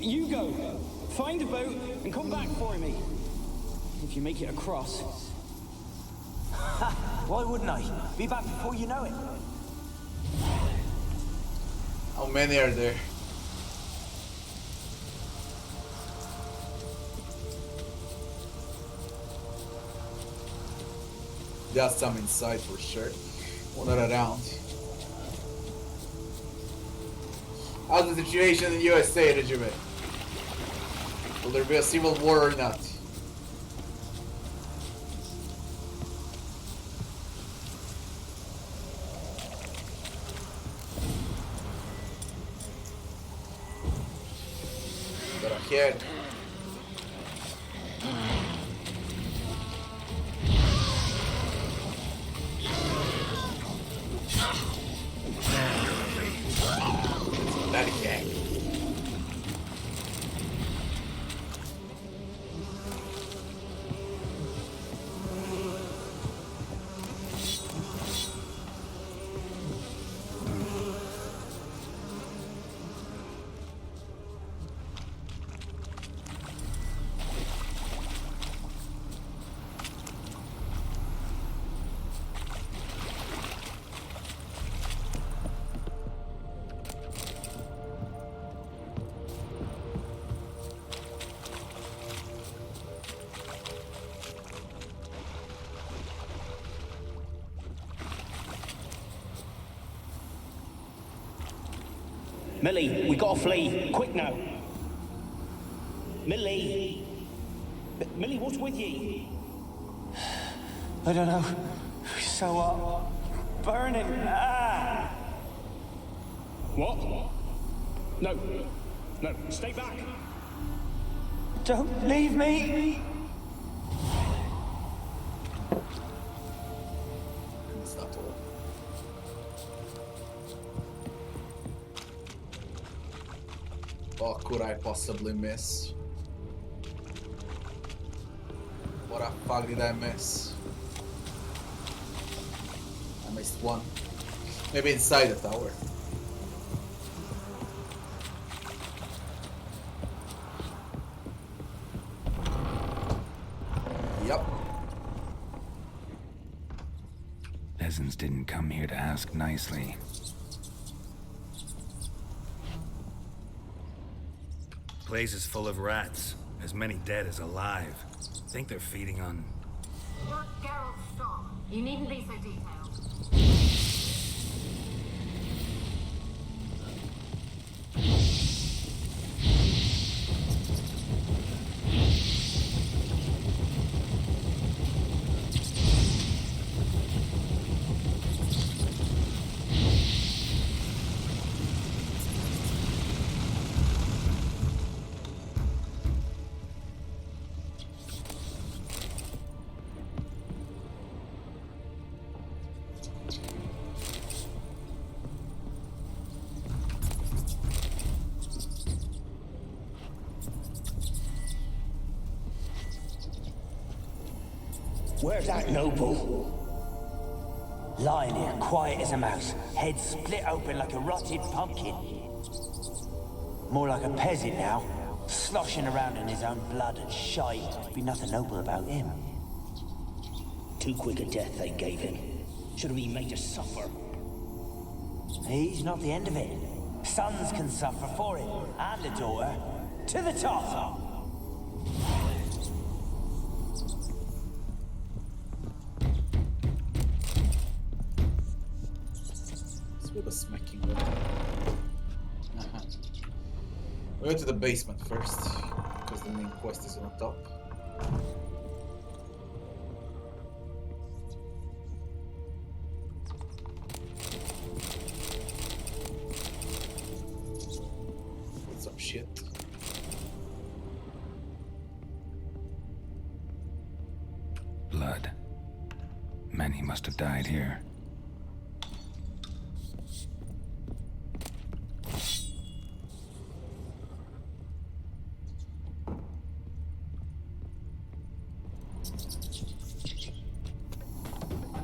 You go. Find a boat and come back for me. If you make it across. Why wouldn't I? Be back before you know it. How many are there? Got some inside for sure. One not around. How's the situation in the USA, Regime? Will there be a civil war or not? But ahead. That again. Millie, we gotta flee. Quick now. Millie. Millie, what's with ye? I don't know. So hot. Burning. Ah! What? No. No, stay back. Don't leave me. It's not all. What could I possibly miss? What the fuck did I miss? I missed one. Maybe inside the tower. Yep. Peasants didn't come here to ask nicely. Place is full of rats. As many dead as alive. Think they're feeding on... You're Geralt's stock. You needn't be so detailed. Where's that noble? Lying here, quiet as a mouse, head split open like a rotted pumpkin. More like a peasant now, sloshing around in his own blood and shite. Be nothing noble about him. Too quick a death they gave him. Should have been made to suffer. He's not the end of it. Sons can suffer for it, and a daughter. To the top! With a smacking one. We go to the basement first, because the main quest is on top. With some shit. Blood. Many must have died here.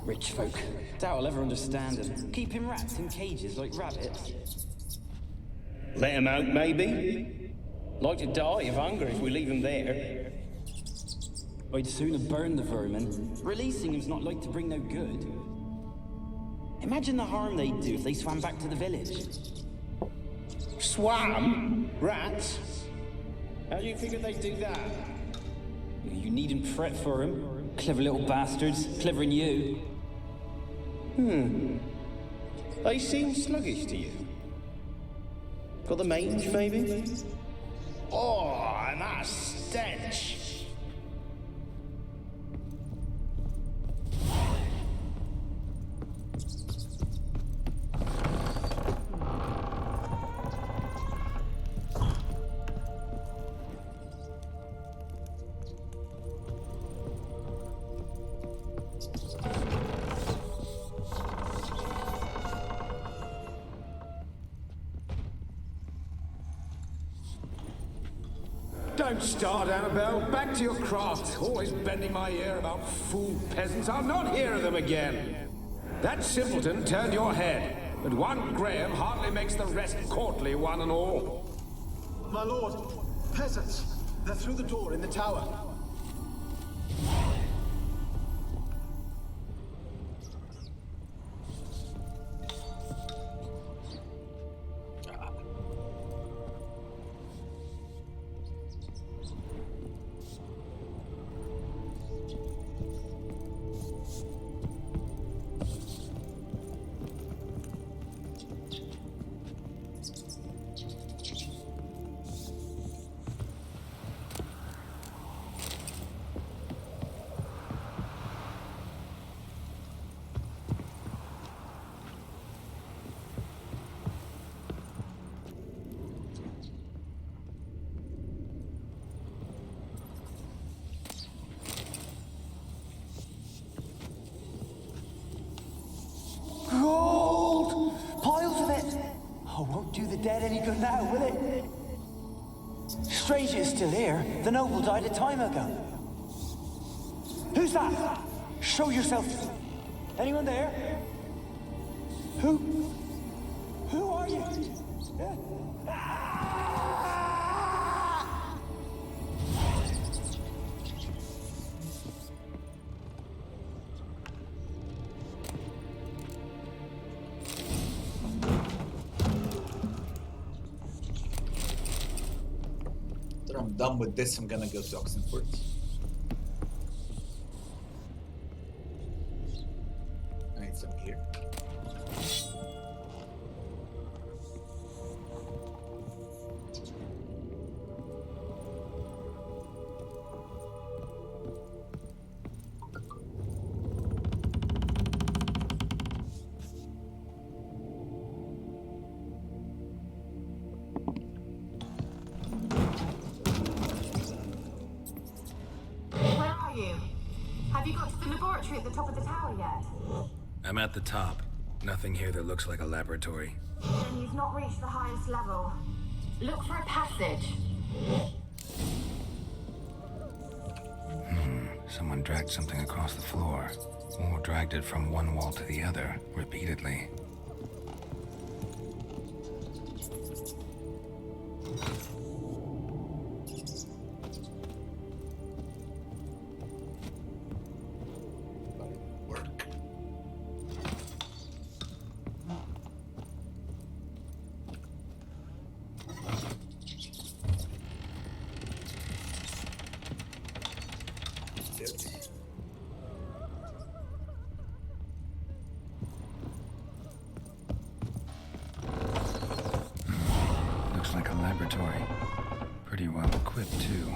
Rich folk. Doubt I'll ever understand them. Keeping rats in cages like rabbits. Let them out, maybe? Like to die of hunger if we leave them there. I'd sooner burn the vermin. Releasing them's not like to bring no good. Imagine the harm they'd do if they swam back to the village. Swam? Rats? How do you figure they'd do that? You needn't fret for them. Clever little bastards. Clever than you. They seem sluggish to you. Got the mange, maybe? Oh, and that stench! Don't start, Annabelle. Back to your craft. Always bending my ear about fool peasants. I'll not hear of them again. That simpleton turned your head, but one Graham hardly makes the rest courtly, one and all. My lord, peasants. They're through the door in the tower. dead any good now, will it? Strange it's still here. The noble died a time ago. Who's that? Show yourself. Anyone there? Who are you? After I'm done with this, I'm gonna go to Oxenford. I need some gear. At the top of the tower yet? I'm at the top. Nothing here that looks like a laboratory. Then you've not reached the highest level. Look for a passage. Someone dragged something across the floor. Or dragged it from one wall to the other, repeatedly. Looks like a laboratory. Pretty well equipped, too.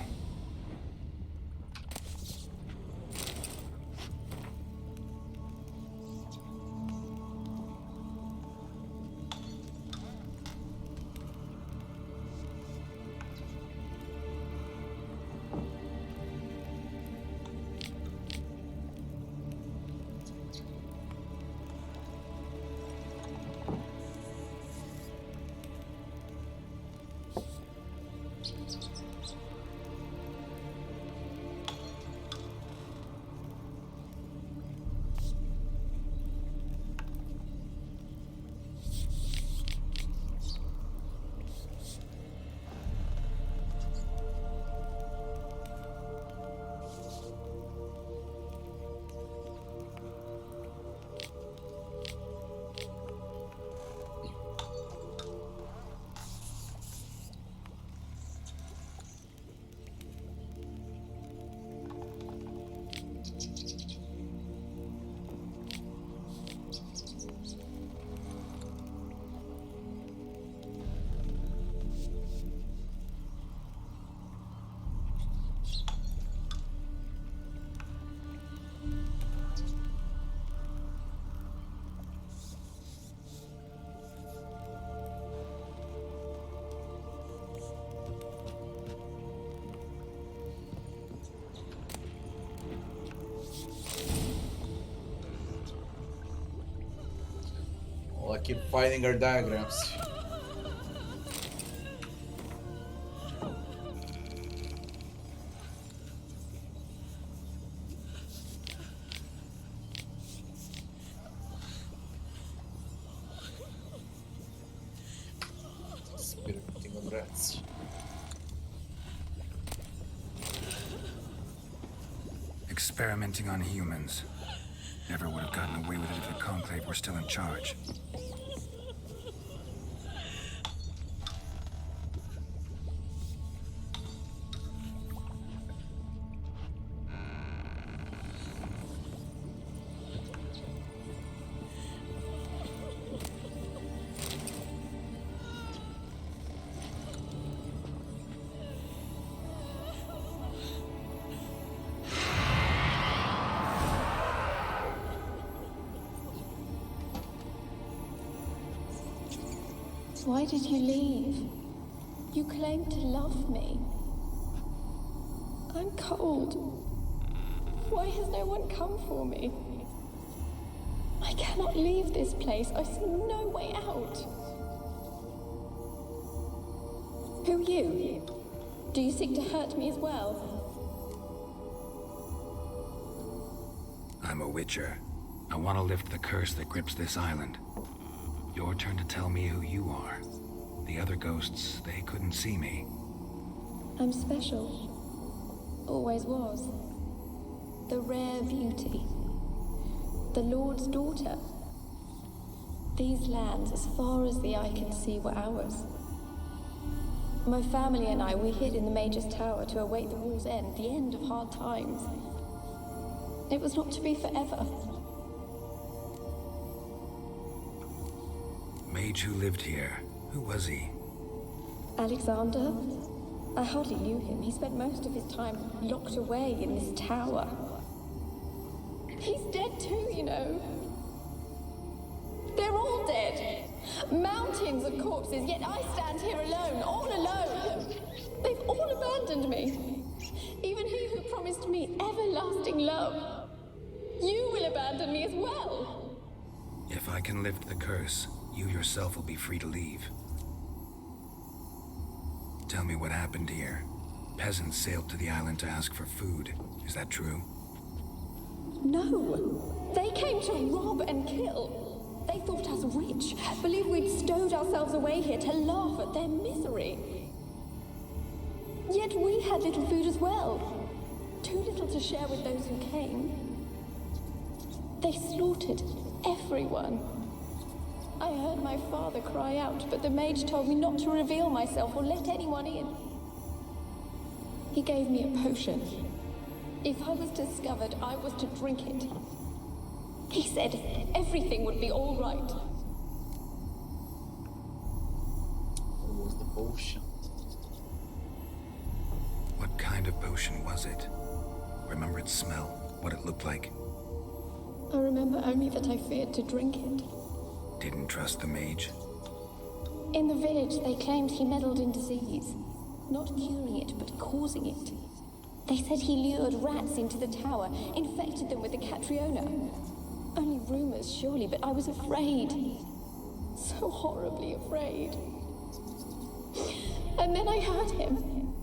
I keep finding our diagrams. Experimenting on rats. Experimenting on humans. Never would have gotten away with it if the Conclave were still in charge. Why did you leave? You claimed to love me. I'm cold. Why has no one come for me? I cannot leave this place. I see no way out. you? Do you seek to hurt me as well? I'm a witcher. I want to lift the curse that grips this island. Your turn to tell me who you are. The other ghosts, they couldn't see me. I'm special. Always was. The rare beauty. The Lord's daughter. These lands, as far as the eye can see, were ours. My family and I, we hid in the Major's Tower to await the war's end, the end of hard times. It was not to be forever. Mage who lived here. Who was he? Alexander? I hardly knew him. He spent most of his time locked away in this tower. He's dead too, you know. They're all dead. Mountains of corpses, yet I stand here alone, all alone. They've all abandoned me. Even he who promised me everlasting love. You will abandon me as well. If I can lift the curse, you yourself will be free to leave. Tell me what happened here. Peasants sailed to the island to ask for food. Is that true? No. They came to rob and kill. They thought us rich, believed we'd stowed ourselves away here to laugh at their misery. Yet we had little food as well. Too little to share with those who came. They slaughtered everyone. I heard my father cry out, but the mage told me not to reveal myself or let anyone in. He gave me a potion. If I was discovered, I was to drink it. He said everything would be all right. What was the potion? What kind of potion was it? Remember its smell? What it looked like? I remember only that I feared to drink it. Didn't trust the mage? In the village, they claimed he meddled in disease. Not curing it, but causing it. They said he lured rats into the tower, infected them with the Catriona. Only rumors, surely, but I was afraid. So horribly afraid. And then I heard him.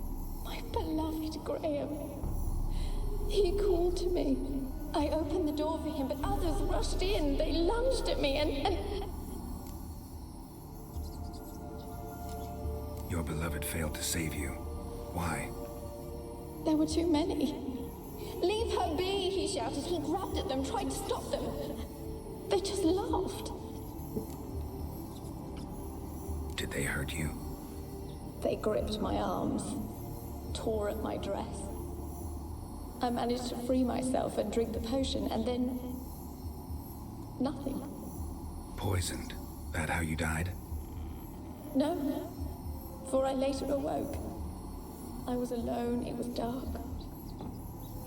My beloved Graham. He called to me. I opened the door for him, but others rushed in. They lunged at me and... Your beloved failed to save you. Why? There were too many. Leave her be, he shouted. He grabbed at them, tried to stop them. They just laughed. Did they hurt you? They gripped my arms, tore at my dress. I managed to free myself and drink the potion, and then... nothing. Poisoned? That how you died? No, for I later awoke. I was alone, it was dark.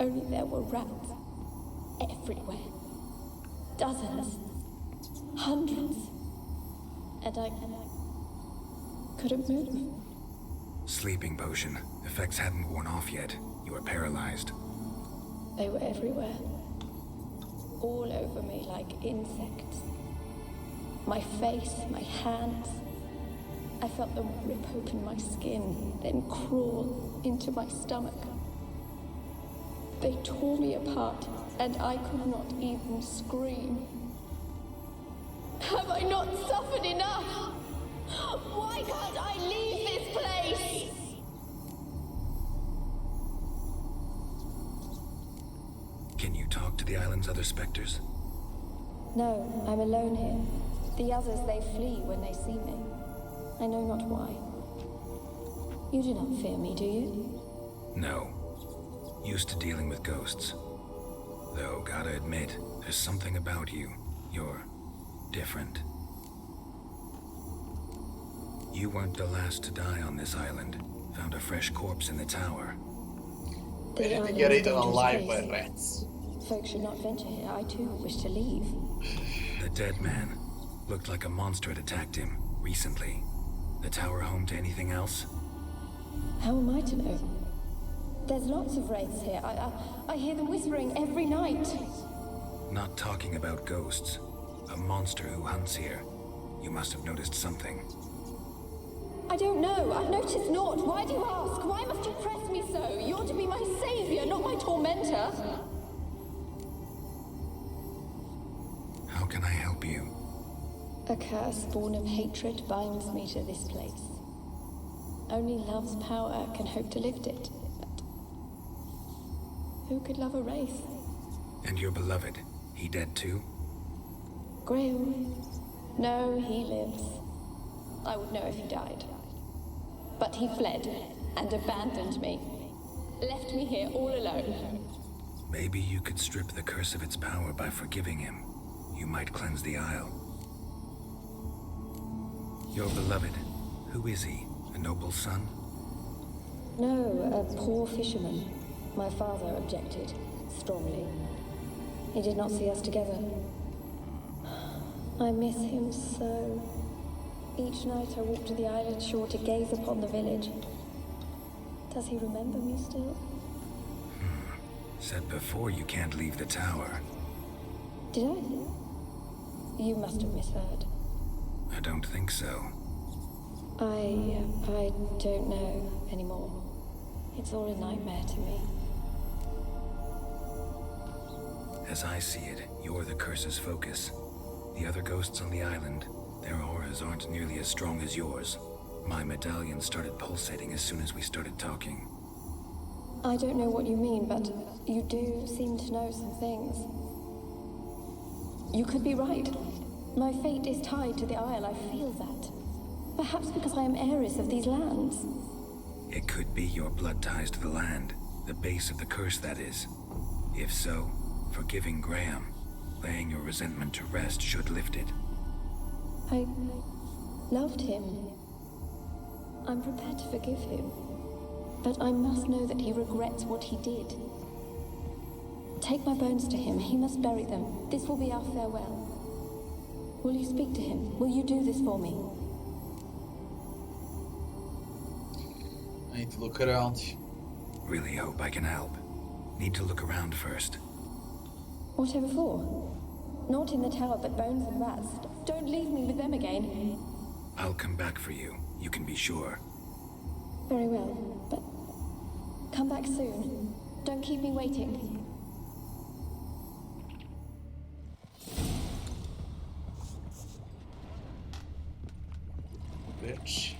Only there were rats. Everywhere. Dozens. Hundreds. And I couldn't move. Sleeping potion. Effects hadn't worn off yet. You were paralyzed. They were everywhere. All over me like insects. My face, my hands. I felt them rip open my skin, then crawl into my stomach. They tore me apart, and I could not even scream. Have I not suffered enough? Why can't I leave this place? Can you talk to the island's other specters? No, I'm alone here. The others, they flee when they see me. I know not why. You do not fear me, do you? No. Used to dealing with ghosts. Though, gotta admit, there's something about you. You're different. You weren't the last to die on this island. Found a fresh corpse in the tower. We need to get eaten alive by rats. Folks should not venture here. I too wish to leave. The dead man. Looked like a monster had attacked him, recently. The tower home to anything else? How am I to know? There's lots of wraiths here. I hear them whispering every night. Not talking about ghosts. A monster who hunts here. You must have noticed something. I don't know. I've noticed naught. Why do you ask? Why must you press me so? You're to be my savior, not my tormentor. How can I help you? A curse born of hatred binds me to this place. Only love's power can hope to lift it. But who could love a wraith? And your beloved, he dead too? Graham? No, he lives. I would know if he died. But he fled and abandoned me. Left me here all alone. Maybe you could strip the curse of its power by forgiving him. You might cleanse the Isle. Your beloved, who is he? A noble son? No, a poor fisherman. My father objected, strongly. He did not see us together. I miss him so. Each night I walk to the island shore to gaze upon the village. Does he remember me still? Said before you can't leave the tower. Did I? You must have misheard. I don't think so. I don't know anymore. It's all a nightmare to me. As I see it, you're the curse's focus. The other ghosts on the island, their auras aren't nearly as strong as yours. My medallion started pulsating as soon as we started talking. I don't know what you mean, but you do seem to know some things. You could be right. My fate is tied to the Isle, I feel that. Perhaps because I am heiress of these lands. It could be your blood ties to the land, the base of the curse, that is. If so, forgiving Graham, laying your resentment to rest should lift it. I loved him. I'm prepared to forgive him. But I must know that he regrets what he did. Take my bones to him. He must bury them. This will be our farewell. Will you speak to him? Will you do this for me? I need to look around. Really hope I can help. Need to look around first. Whatever for? Not in the tower, but bones and rats. Don't leave me with them again. I'll come back for you. You can be sure. Very well, but come back soon. Don't keep me waiting. Bitch.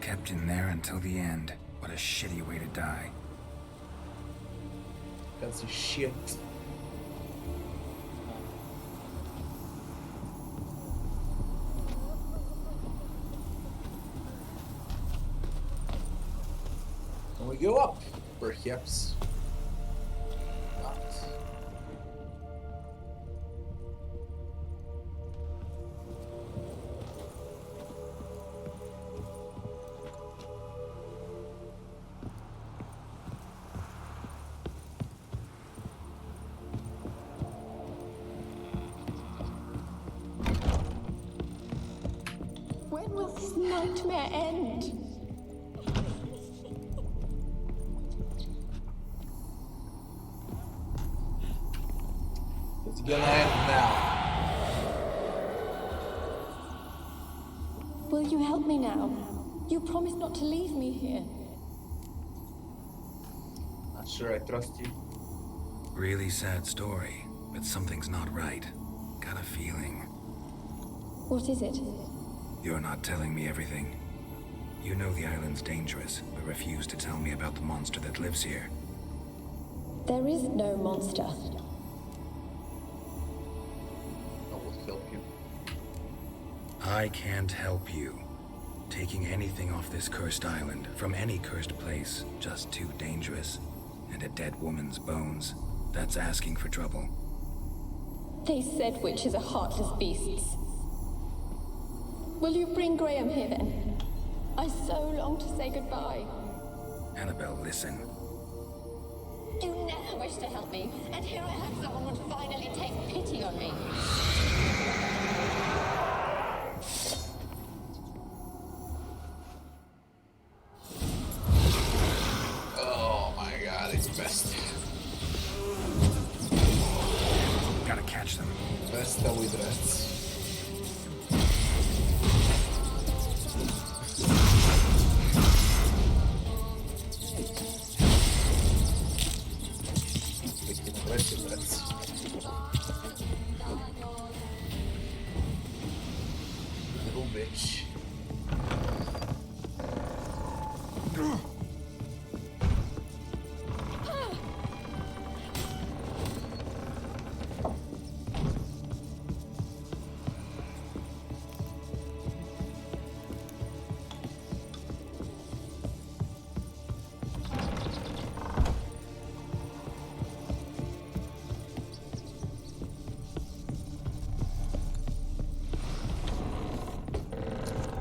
Kept in there until the end. What a shitty way to die. That's a shit. Can we go up? Perhaps. Not. When will this nightmare end? It's gonna end now. Will you help me now? You promised not to leave me here. Not sure I trust you. Really sad story, but something's not right. Got a feeling. What is it? You're not telling me everything. You know the island's dangerous, but refuse to tell me about the monster that lives here. There is no monster. I will help you. I can't help you. Taking anything off this cursed island, from any cursed place, just too dangerous. And a dead woman's bones, that's asking for trouble. They said witches are heartless beasts. Will you bring Graham here then? I so long to say goodbye. Annabelle, listen. You never wished to help me, and here I have someone would finally take pity on me. Oh my god, it's best. Gotta catch them. Besta with rats. Little bitch.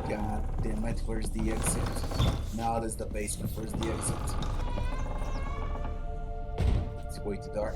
God damn it, where's the exit? Now there's the basement, where's the exit? It's way too dark.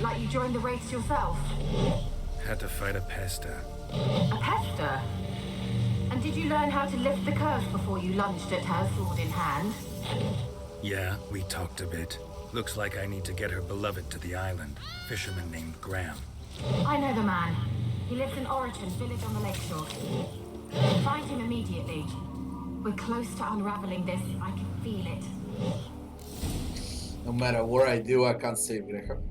Like you joined the race yourself. Had to fight a pester. A pester? And did you learn how to lift the curse before you lunged at her, sword in hand? Yeah, we talked a bit. Looks like I need to get her beloved to the island. Fisherman named Graham. I know the man. He lives in Oriton, village on the lakeshore. Find him immediately. We're close to unraveling this. I can feel it. No matter what I do, I can't save Graham.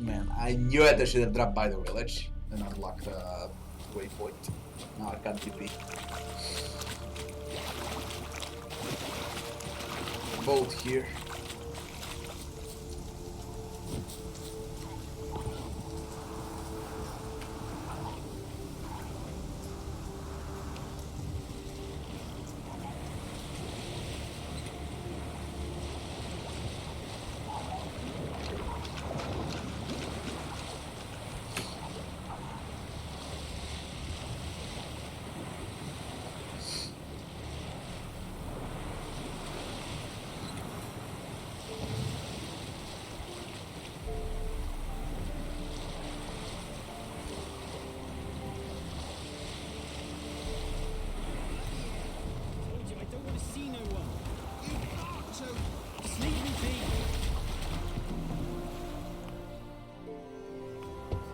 Man, I knew I should have dropped by the village and unlocked the waypoint. No, I can't TP. Boat here.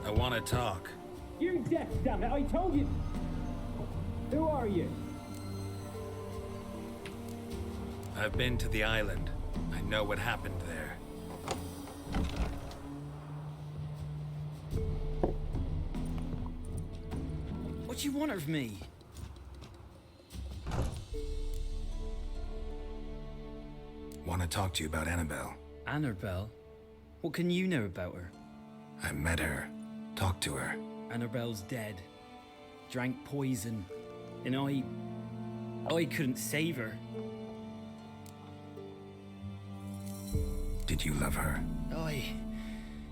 I want to talk. You're deaf, damn it! I told you. Who are you? I've been to the island. I know what happened there. What do you want of me? Want to talk to you about Annabelle. Annabelle? What can you know about her? I met her. Talked to her. Annabelle's dead. Drank poison. And I couldn't save her. Did you love her?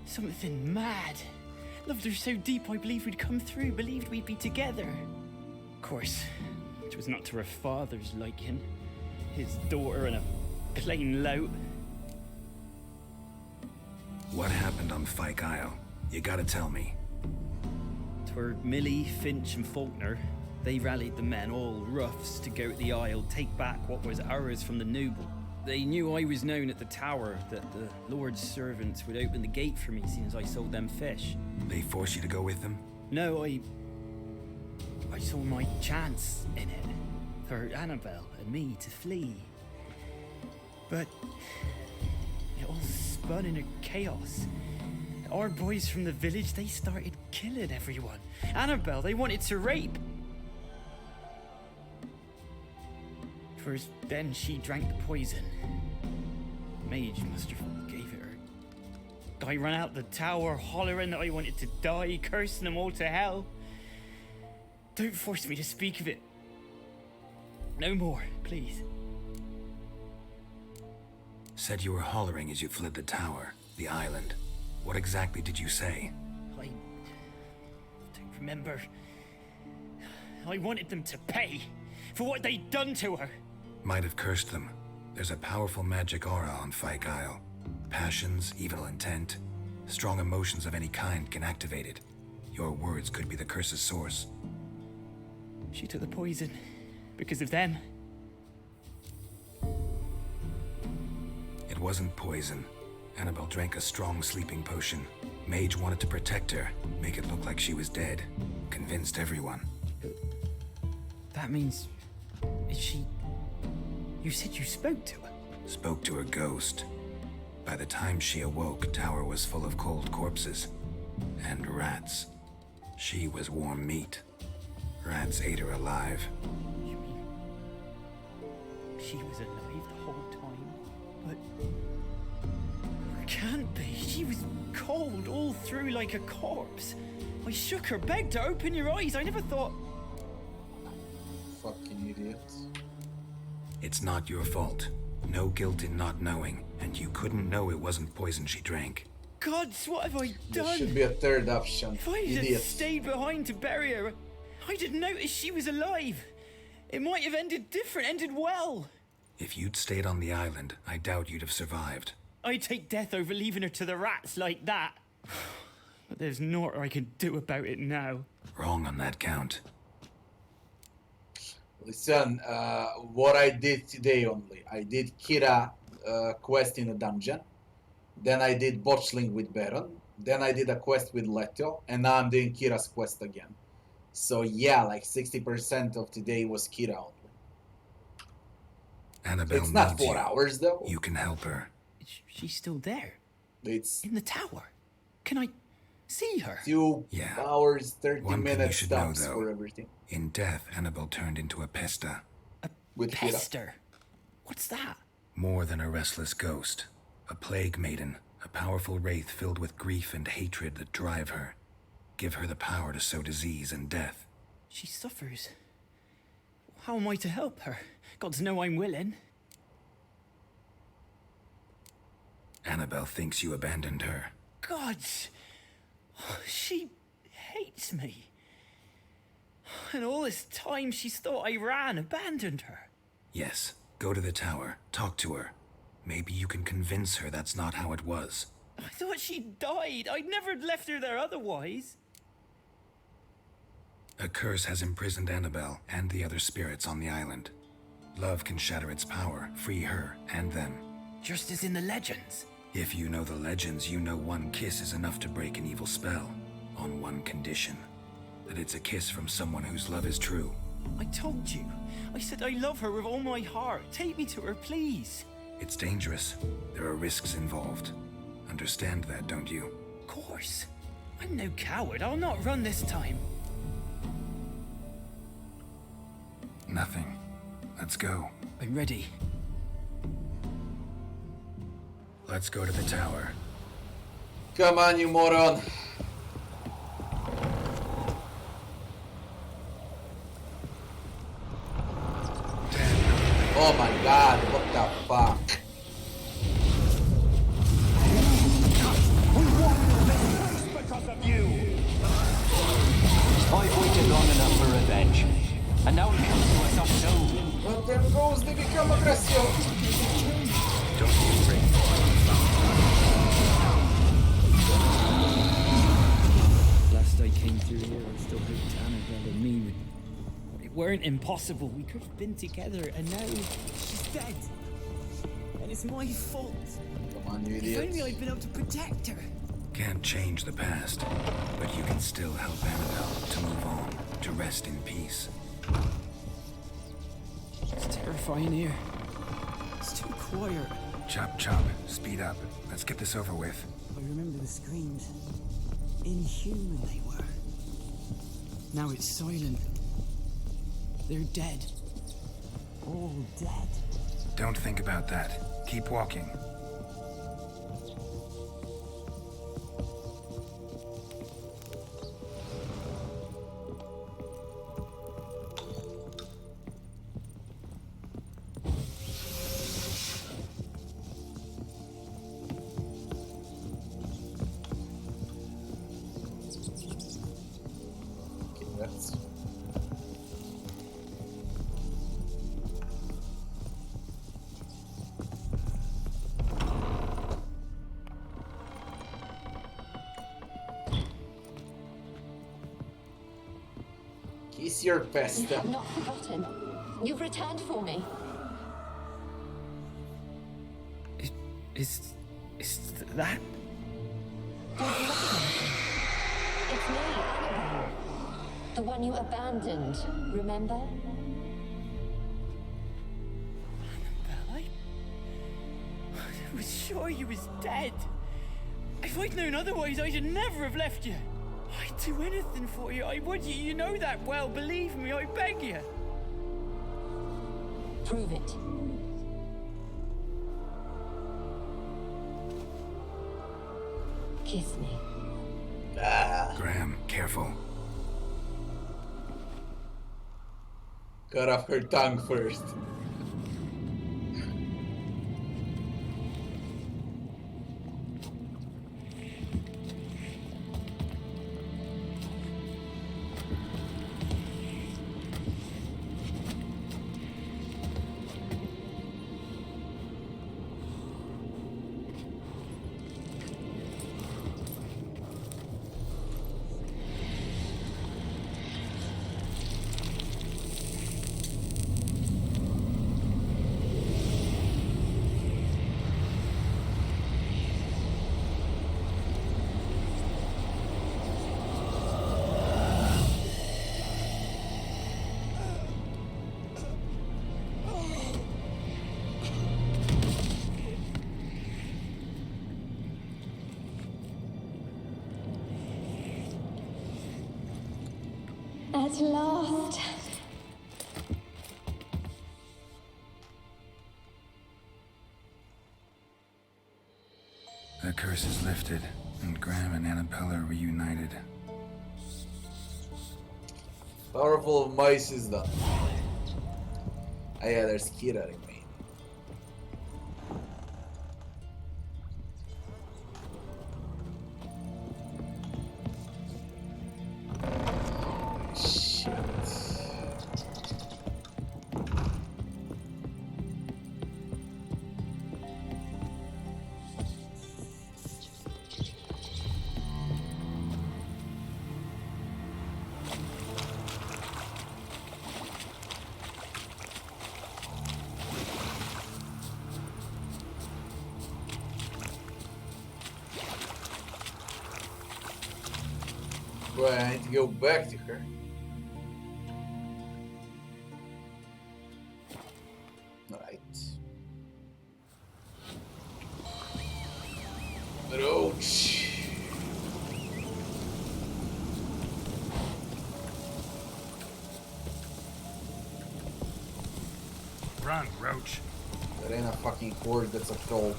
Something mad. Loved her so deep I believed we'd come through, believed we'd be together. Of course, it was not to her father's liking. His daughter and a plain lout. What happened on Fyke Isle? You gotta tell me. 'Twere Millie, Finch and Faulkner. They rallied the men, all roughs, to go to the Isle, take back what was ours from the noble. They knew I was known at the tower, that the Lord's servants would open the gate for me seeing as I sold them fish. They forced you to go with them? No, I saw my chance in it. For Annabelle and me to flee. But it all spun in a chaos. Our boys from the village, they started killing everyone. Annabelle, they wanted to rape. First, then she drank the poison. Mage must have gave it her. I ran out the tower, hollering that I wanted to die, cursing them all to hell. Don't force me to speak of it. No more, please. Said you were hollering as you fled the tower, the island. What exactly did you say? I don't remember. I wanted them to pay for what they'd done to her. Might have cursed them. There's a powerful magic aura on Fyke Isle. Passions, evil intent, strong emotions of any kind can activate it. Your words could be the curse's source. She took the poison because of them. It wasn't poison. Annabelle drank a strong sleeping potion. Mage wanted to protect her, make it look like she was dead. Convinced everyone. That means... is she... You said you spoke to her? Spoke to her ghost. By the time she awoke, tower was full of cold corpses. And rats. She was warm meat. Rats ate her alive. You mean... she was alive the whole time? But... it can't be. She was cold all through like a corpse. I shook her, begged her, open your eyes. I never thought... Fucking idiots. It's not your fault. No guilt in not knowing, and you couldn't know it wasn't poison she drank. Gods, what have I done? There should be a third option. If I had stayed behind to bury her, I didn't notice she was alive. It might have ended different, ended well. If you'd stayed on the island, I doubt you'd have survived. I'd take death over leaving her to the rats like that. But there's naught I can do about it now. Wrong on that count. Listen, what I did today only. I did Kira quest in a dungeon. Then I did botchling with Baron. Then I did a quest with Leto. And now I'm doing Kira's quest again. So yeah, like 60% of today was Kira only. Annabelle it's not needs 4 hours though. You can help her. She's still there. It's in the tower. Can I see her? 2 hours, 30 One thing you minutes should know, stops though. for everything. In death, Annabelle turned into a pesta. With Pester? What's that? More than a restless ghost. A plague maiden. A powerful wraith filled with grief and hatred that drive her. Give her the power to sow disease and death. She suffers. How am I to help her? Gods know I'm willing. Annabelle thinks you abandoned her. Gods! She hates me. And all this time she's thought I ran, abandoned her. Yes, go to the tower, talk to her. Maybe you can convince her that's not how it was. I thought she died. I'd never left her there otherwise. A curse has imprisoned Annabelle and the other spirits on the island. Love can shatter its power, free her and them. Just as in the legends. If you know the legends, you know one kiss is enough to break an evil spell. On one condition. That it's a kiss from someone whose love is true. I told you. I said I love her with all my heart. Take me to her, please. It's dangerous. There are risks involved. Understand that, don't you? Of course. I'm no coward. I'll not run this time. Nothing. Let's go. I'm ready. Let's go to the tower. Come on, you moron. Oh my god, what the fuck? Because of you! I've waited long enough for revenge. And now it comes to us up soon. Well, there goes the become aggressive. Don't be afraid. Last I came through here, I still hoped Annabelle and me weren't impossible. We could have been together, and now she's dead. And it's my fault. Come on, you If idiot. only I'd been able to protect her. Can't change the past, but you can still help Annabelle to move on, to rest in peace. It's terrifying here. It's too quiet. Chop, chop. Speed up. Let's get this over with. I remember the screams. Inhuman they were. Now it's silent. They're dead. All dead. Don't think about that. Keep walking. Okay, that's... Kiss your best. You have not forgotten. You've returned for me. Is that? Don't you recognize me? It's me, Annabelle. The one you abandoned, remember? I was sure you was dead. If I'd known otherwise, I'd never have left you. I'd do anything for you. I would. You know that well. Believe me, I beg you. Prove it. Kiss me. Graham, careful. Cut off her tongue first. At last. The curse is lifted, and Graham and Annabelle are reunited. Powerful of mice is done. Ah yeah, there's Kira remaining. Shit. Boy, I need to go back to her. Alright. Roach. Run, Roach. That ain't a fucking horde, that's a troll.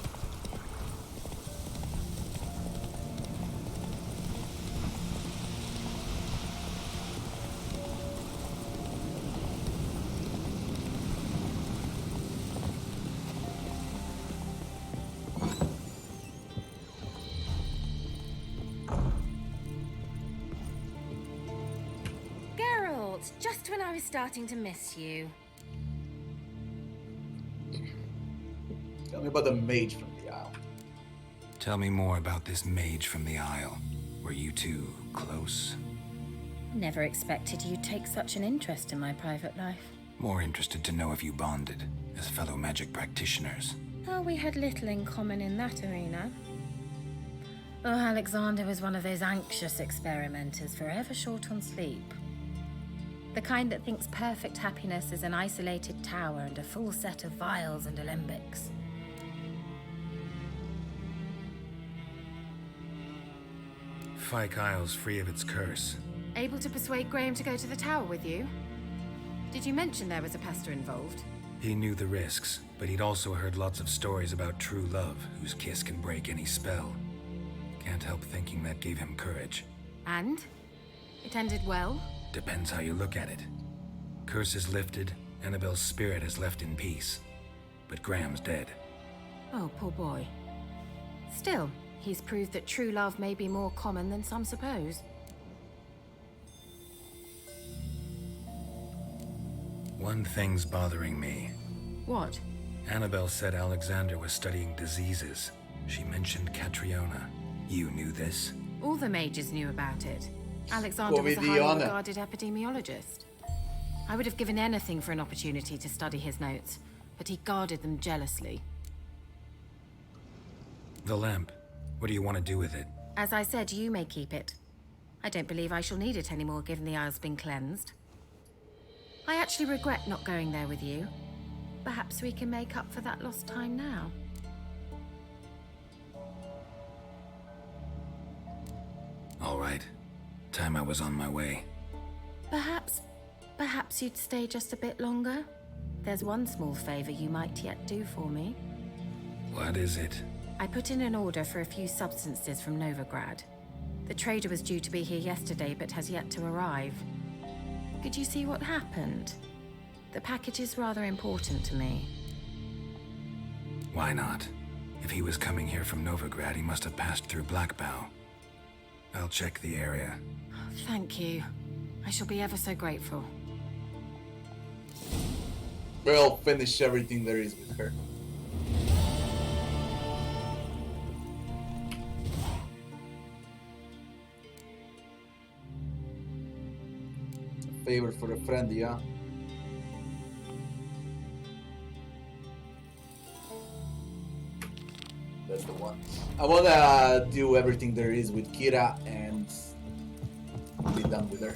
Geralt, just when I was starting to miss you. Tell me about the mage from the Isle. Tell me more about this mage from the Isle. Were you two close? Never expected you'd take such an interest in my private life. More interested to know if you bonded as fellow magic practitioners. Oh, we had little in common in that arena. Oh, Alexander was one of those anxious experimenters, forever short on sleep. The kind that thinks perfect happiness is an isolated tower and a full set of vials and alembics. Fyke Isle's free of its curse. Able to persuade Graham to go to the tower with you? Did you mention there was a pester involved? He knew the risks, but he'd also heard lots of stories about true love, whose kiss can break any spell. Can't help thinking that gave him courage. And? It ended well? Depends how you look at it. Curse is lifted, Annabelle's spirit is left in peace. But Graham's dead. Oh, poor boy. Still, he's proved that true love may be more common than some suppose. One thing's bothering me. What? Annabelle said Alexander was studying diseases. She mentioned Catriona. You knew this? All the mages knew about it. Alexander was a highly regarded epidemiologist. I would have given anything for an opportunity to study his notes, but he guarded them jealously. The lamp. What do you want to do with it? As I said, you may keep it. I don't believe I shall need it anymore, given the Isle's been cleansed. I actually regret not going there with you. Perhaps we can make up for that lost time now. All right. Time I was on my way. Perhaps you'd stay just a bit longer? There's one small favor you might yet do for me. What is it? I put in an order for a few substances from Novigrad. The trader was due to be here yesterday, but has yet to arrive. Could you see what happened? The package is rather important to me. Why not? If he was coming here from Novigrad, he must have passed through Blackbow. I'll check the area. Thank you. I shall be ever so grateful. We'll finish everything there is with her. A favor for a friend, yeah? That's the one. I wanna do everything there is with Kira and be done with her.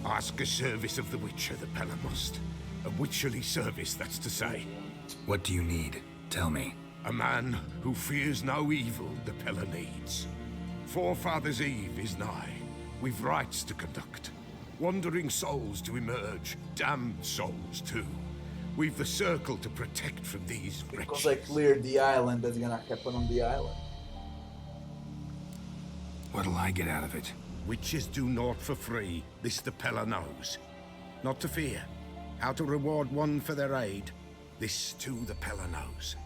Ask a service of the Witcher, the Pella must. A witcherly service, that's to say. What do you need? Tell me. A man who fears no evil the Pella needs. Forefathers' Eve is nigh. We've rites to conduct. Wandering souls to emerge. Damned souls, too. We've the circle to protect from these wretches. Because I cleared the island, that's gonna happen on the island. What'll I get out of it? Witches do naught for free, this the Pella knows. Not to fear. How to reward one for their aid, this too the Pella knows.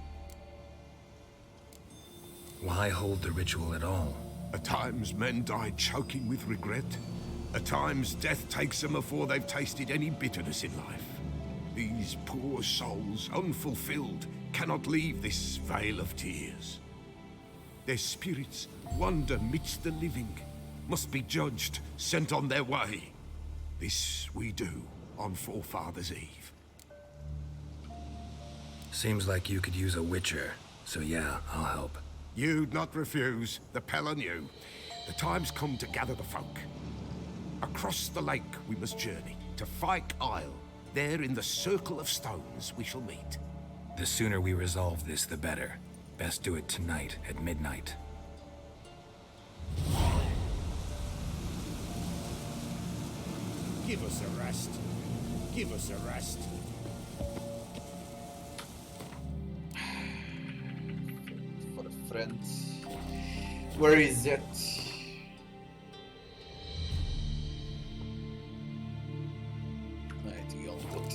Why hold the ritual at all? At times men die choking with regret. At times death takes them before they've tasted any bitterness in life. These poor souls, unfulfilled, cannot leave this vale of tears. Their spirits wander midst the living, must be judged, sent on their way. This we do on Forefathers' Eve. Seems like you could use a witcher, so yeah, I'll help. You'd not refuse, the Pella knew. The time's come to gather the folk. Across the lake we must journey, to Fyke Isle. There in the circle of stones we shall meet. The sooner we resolve this, the better. Best do it tonight at midnight. Give us a rest. Give us a rest. For a friend. Where is it? I think I'll put.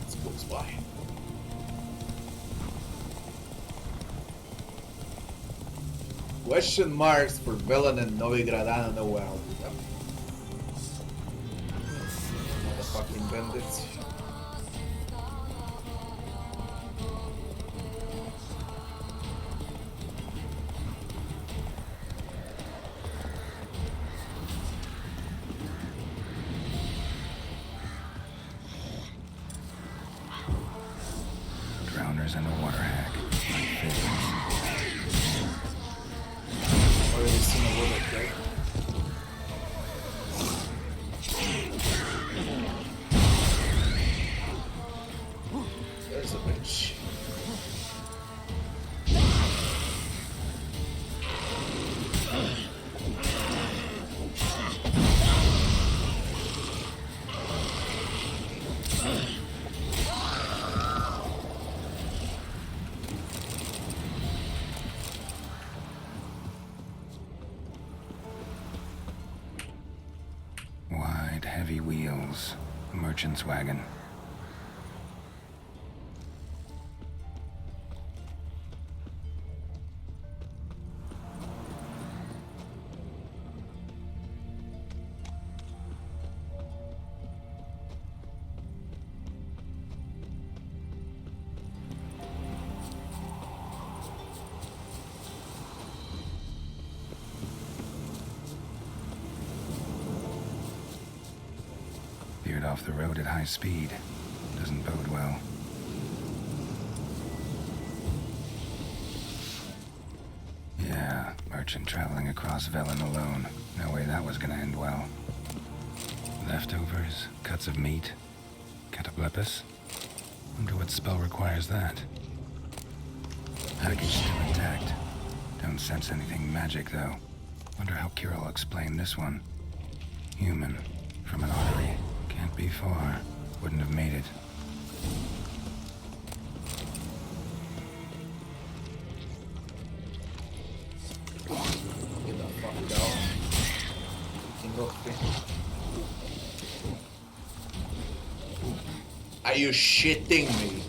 It's close by. Question marks for Velen and Novigrad in the well. Yep. Motherfucking bandits. Drowners and a water hack. Already seen a water hack. There's a bitch. Wide, heavy wheels. A merchant's wagon. Veered off the road at high speed. Doesn't bode well. Yeah, merchant traveling across Velen alone. No way that was gonna end well. Leftovers, cuts of meat, cataplepis. Wonder what spell requires that. Package still intact. Don't sense anything magic though. Wonder how Kira will explain this one. Human, from an artery. Can't be far. Wouldn't have made it. Get the fuck down. Fucking rock. Are you shitting me?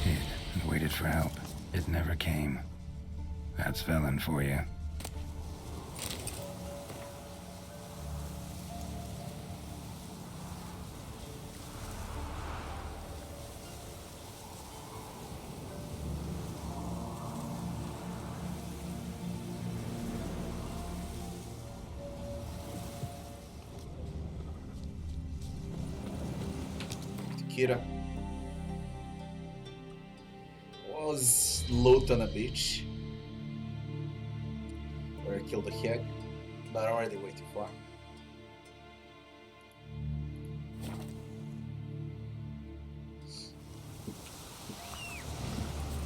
Hid and waited for help. It never came. That's Velen for you. Kira was loot on a beach where I killed a hag, but already way too far.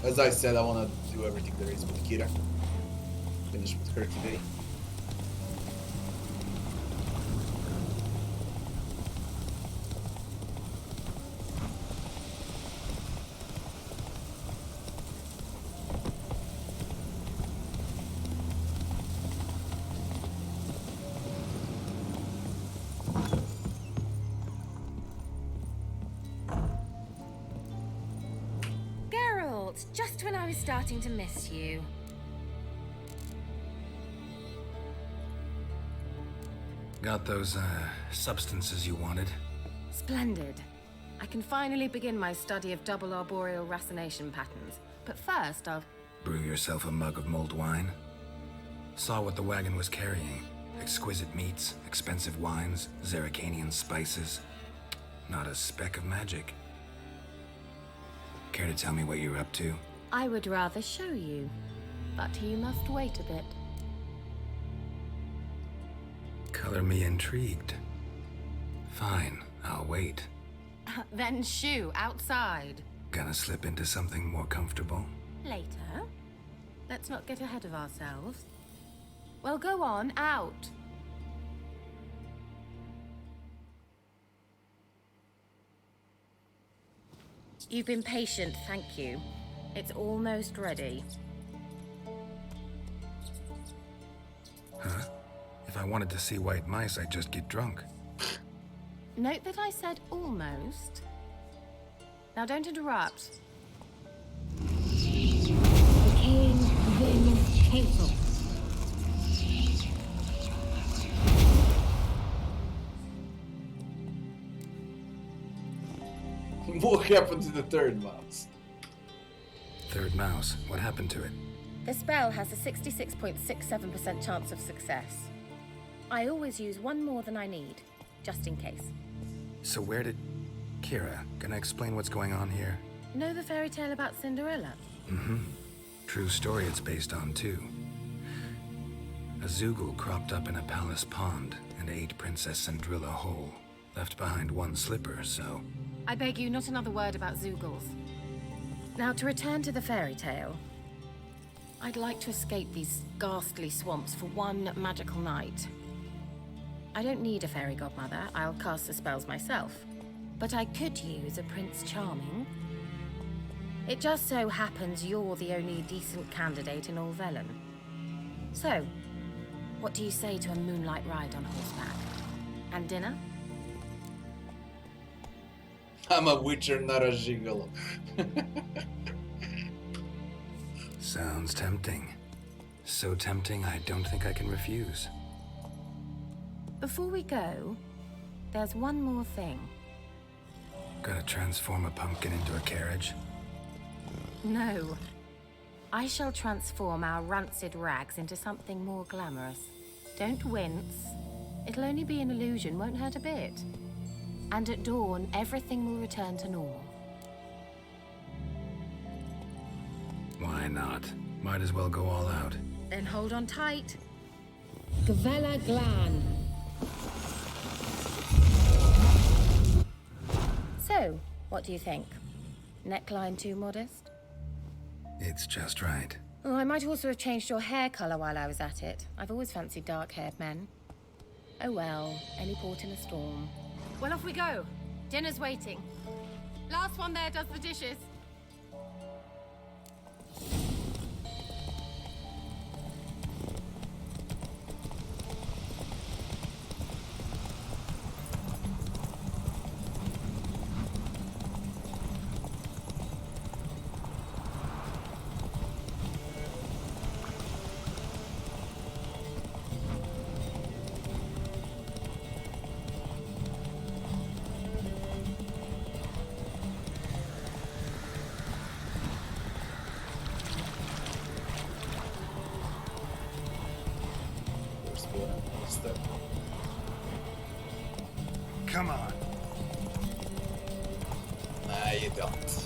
As I said, I want to do everything there is with Kira. Finish with her today. Just when I was starting to miss you. Got those, substances you wanted? Splendid. I can finally begin my study of double arboreal racination patterns. But first, I'll... Brew yourself a mug of mulled wine? Saw what the wagon was carrying. Exquisite meats, expensive wines, Zeracanian spices. Not a speck of magic. Care to tell me what you're up to? I would rather show you. But you must wait a bit. Color me intrigued. Fine, I'll wait. Then shoo, outside. Gonna slip into something more comfortable? Later. Let's not get ahead of ourselves. Well, go on, out. You've been patient, thank you. It's almost ready. Huh? If I wanted to see white mice, I'd just get drunk. Note that I said almost. Now don't interrupt. Arcane Vim Castle. What happened to the third mouse? Third mouse, what happened to it? The spell has a 66.67% chance of success. I always use one more than I need, just in case. So where did... Kira, gonna explain what's going on here? Know the fairy tale about Cinderella? Mm-hmm. True story it's based on, too. A Zoogle cropped up in a palace pond and ate Princess Cinderella whole. Left behind one slipper, so... I beg you, not another word about Zoogles. Now, to return to the fairy tale. I'd like to escape these ghastly swamps for one magical night. I don't need a fairy godmother, I'll cast the spells myself. But I could use a Prince Charming. It just so happens you're the only decent candidate in all Velen. So, what do you say to a moonlight ride on horseback? And dinner? I'm a witcher, not a gigolo. Sounds tempting. So tempting, I don't think I can refuse. Before we go, there's one more thing. Gotta transform a pumpkin into a carriage? No. I shall transform our rancid rags into something more glamorous. Don't wince. It'll only be an illusion, won't hurt a bit. And at dawn, everything will return to normal. Why not? Might as well go all out. Then hold on tight. Gvella Glan. So, what do you think? Neckline too modest? It's just right. Oh, I might also have changed your hair color while I was at it. I've always fancied dark-haired men. Oh well, any port in a storm. Well, off we go. Dinner's waiting. Last one there does the dishes. Come on. Nah, you don't.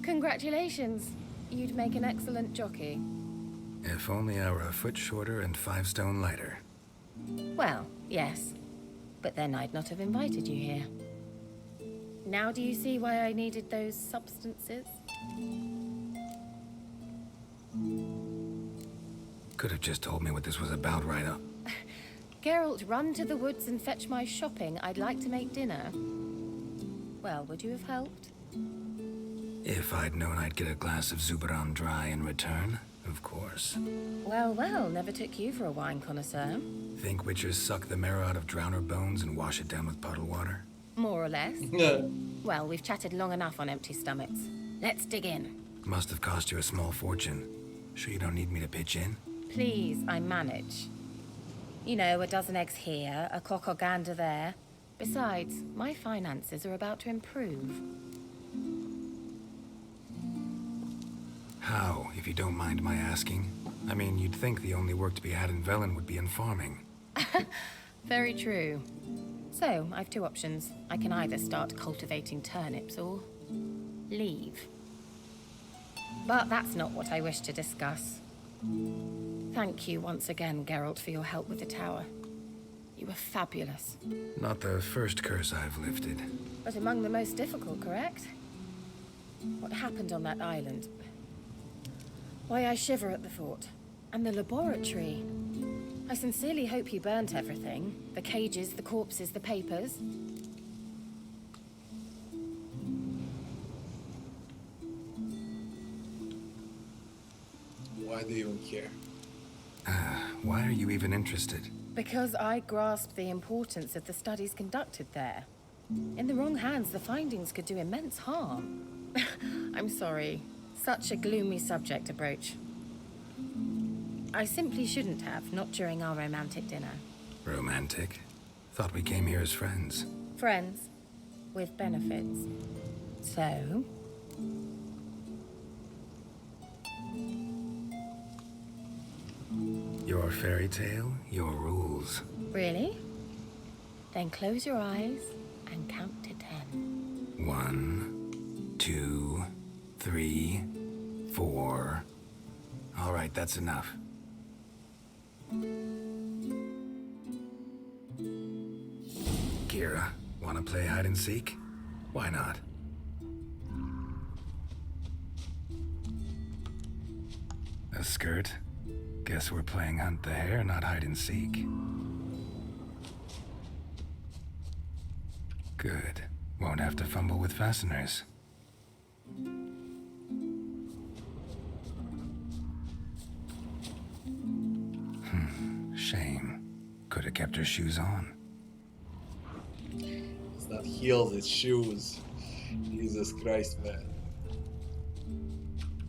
Congratulations. You'd make an excellent jockey. If only I were a foot shorter and 5 stone lighter. Well, yes. But then I'd not have invited you here. Now do you see why I needed those substances? Could have just told me what this was about right up. Geralt, run to the woods and fetch my shopping. I'd like to make dinner. Well, would you have helped? If I'd known I'd get a glass of Zubaran dry in return, of course. Well, well, never took you for a wine connoisseur. Think witchers suck the marrow out of drowner bones and wash it down with puddle water? More or less. Well, we've chatted long enough on empty stomachs. Let's dig in. Must have cost you a small fortune. Sure you don't need me to pitch in? Please, I manage. You know, a dozen eggs here, a cock or gander there. Besides, my finances are about to improve. How, if you don't mind my asking? I mean, you'd think the only work to be had in Velen would be in farming. Very true. So, I've two options. I can either start cultivating turnips or leave. But that's not what I wish to discuss. Thank you once again, Geralt, for your help with the tower. You were fabulous. Not the first curse I've lifted. But among the most difficult, correct? What happened on that island? Why, I shiver at the thought. And the laboratory. I sincerely hope you burnt everything. The cages, the corpses, the papers. Why do you even care? Why are you even interested? Because I grasped the importance of the studies conducted there. In the wrong hands, the findings could do immense harm. I'm sorry. Such a gloomy subject to broach. I simply shouldn't have, not during our romantic dinner. Romantic? Thought we came here as friends. Friends, with benefits. So? Your fairy tale, your rules. Really? Then close your eyes and count to 10. 1, 2, 3, 4. All right, that's enough. Kira, wanna play hide and seek? Why not? A skirt? Guess we're playing hunt the hare, not hide and seek. Good. Won't have to fumble with fasteners. Shame. Could have kept her shoes on. It's not heels, it's shoes. Jesus Christ, man.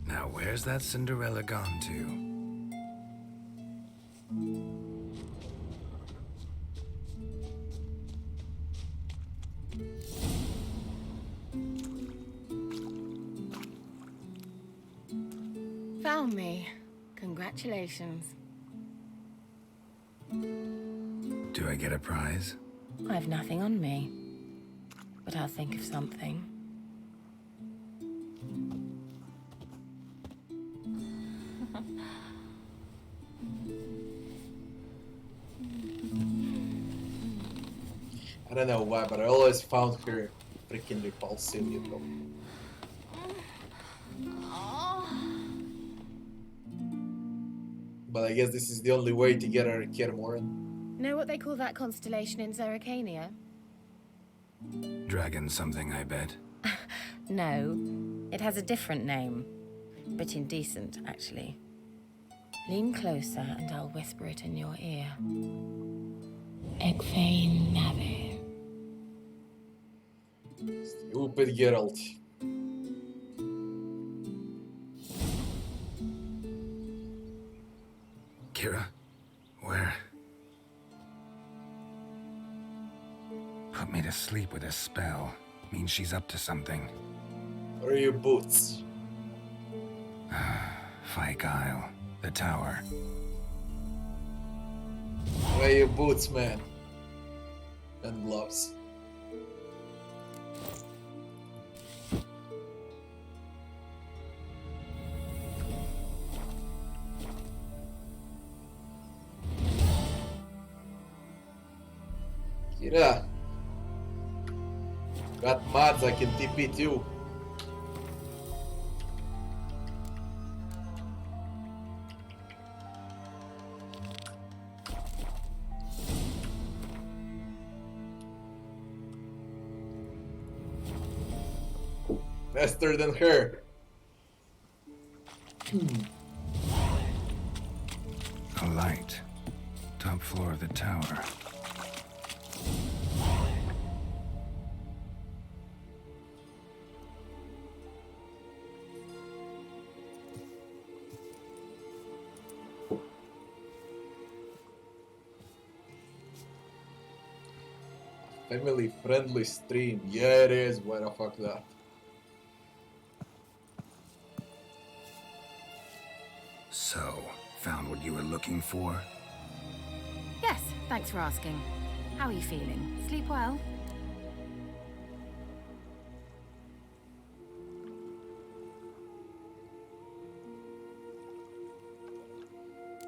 Now where's that Cinderella gone to? Found me. Congratulations. Do I get a prize? I've nothing on me. But I'll think of something. I don't know why, but I always found her freaking repulsive, you know. But I guess this is the only way to get her Kaer Morhen. Know what they call that constellation in Zerrikania? Dragon something, I bet. No, it has a different name. But indecent, actually. Lean closer and I'll whisper it in your ear. Egfain Nave. Stupid Geralt. Kira, where? Put me to sleep with a spell. Means she's up to something. Where are your boots? Fyke Isle, the tower. Where are your boots, man? And gloves. Kira. Got mods, I can TP too. Faster than her. A light. Top floor of the tower. Family-friendly stream. Yeah, it is. Why the fuck that? So, found what you were looking for? Yes, thanks for asking. How are you feeling? Sleep well?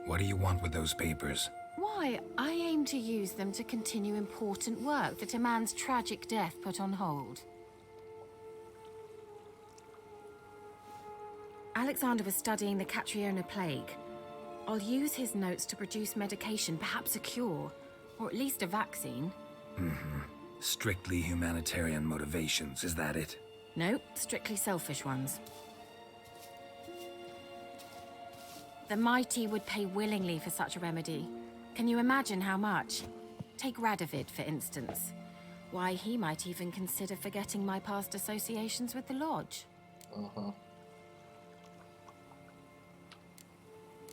What do you want with those papers? Why, I aim to use them to continue important work that a man's tragic death put on hold. Alexander was studying the Catriona plague. I'll use his notes to produce medication, perhaps a cure, or at least a vaccine. Mm-hmm. Strictly humanitarian motivations, is that it? Nope, strictly selfish ones. The mighty would pay willingly for such a remedy. Can you imagine how much? Take Radovid, for instance. Why, he might even consider forgetting my past associations with the Lodge. Uh-huh.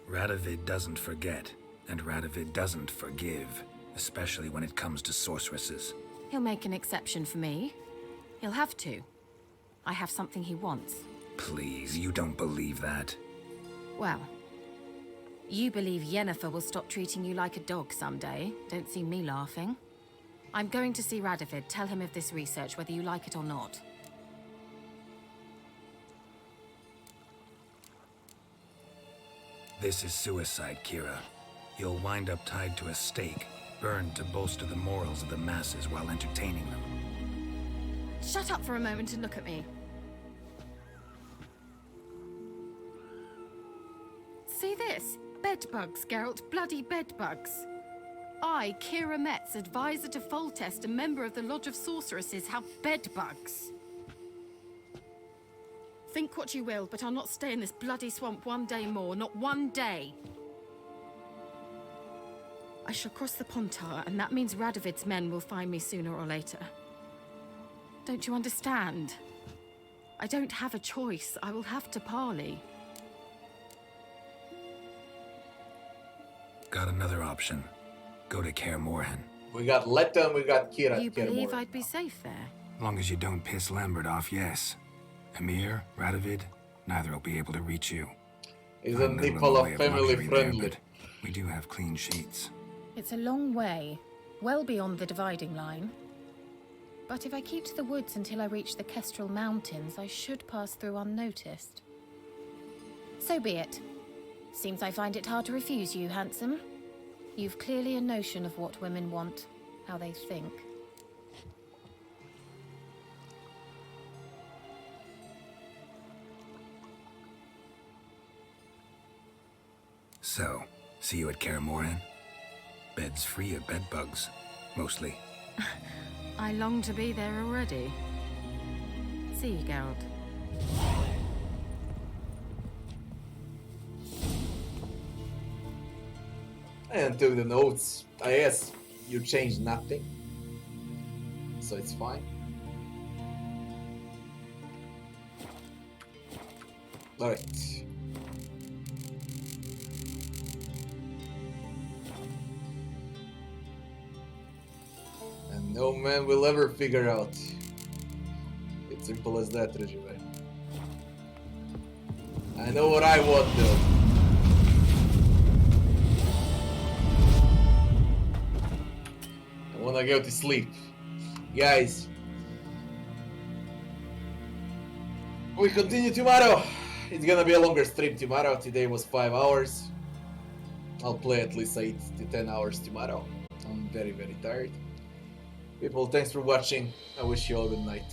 Radovid doesn't forget, and Radovid doesn't forgive, especially when it comes to sorceresses. He'll make an exception for me. He'll have to. I have something he wants. Please, you don't believe that. Well, you believe Yennefer will stop treating you like a dog someday. Don't see me laughing. I'm going to see Radovid, tell him of this research, whether you like it or not. This is suicide, Kira. You'll wind up tied to a stake, burned to bolster the morals of the masses while entertaining them. Shut up for a moment and look at me. See this? Bedbugs, Geralt. Bloody bedbugs. I, Kira Metz, advisor to Foltest, a member of the Lodge of Sorceresses, have bedbugs. Think what you will, but I'll not stay in this bloody swamp one day more. Not one day. I shall cross the Pontar, and that means Radovid's men will find me sooner or later. Don't you understand? I don't have a choice. I will have to parley. Got another option. Go to Kaer Morhen. We got Letta and we got Kira. You believe I'd be safe there? Long as you don't piss Lambert off, yes. Emir, Radovid, neither will be able to reach you. Isn't Nicola family friendly? We do have clean sheets. It's a long way, well beyond the dividing line. But if I keep to the woods until I reach the Kestrel Mountains, I should pass through unnoticed. So be it. Seems I find it hard to refuse you, handsome. You've clearly a notion of what women want, how they think. So, see you at Kaer Morhen? Beds free of bedbugs, mostly. I long to be there already. See you, Geralt. And took the notes. I guess you changed nothing, so it's fine. Alright. And no man will ever figure out. It's simple as that, Regive. I know what I want though. I wanna go to sleep. Guys, we continue tomorrow. It's gonna be a longer stream tomorrow. Today was 5 hours. I'll play at least 8 to 10 hours tomorrow. I'm very, very tired. People, thanks for watching. I wish you all a good night.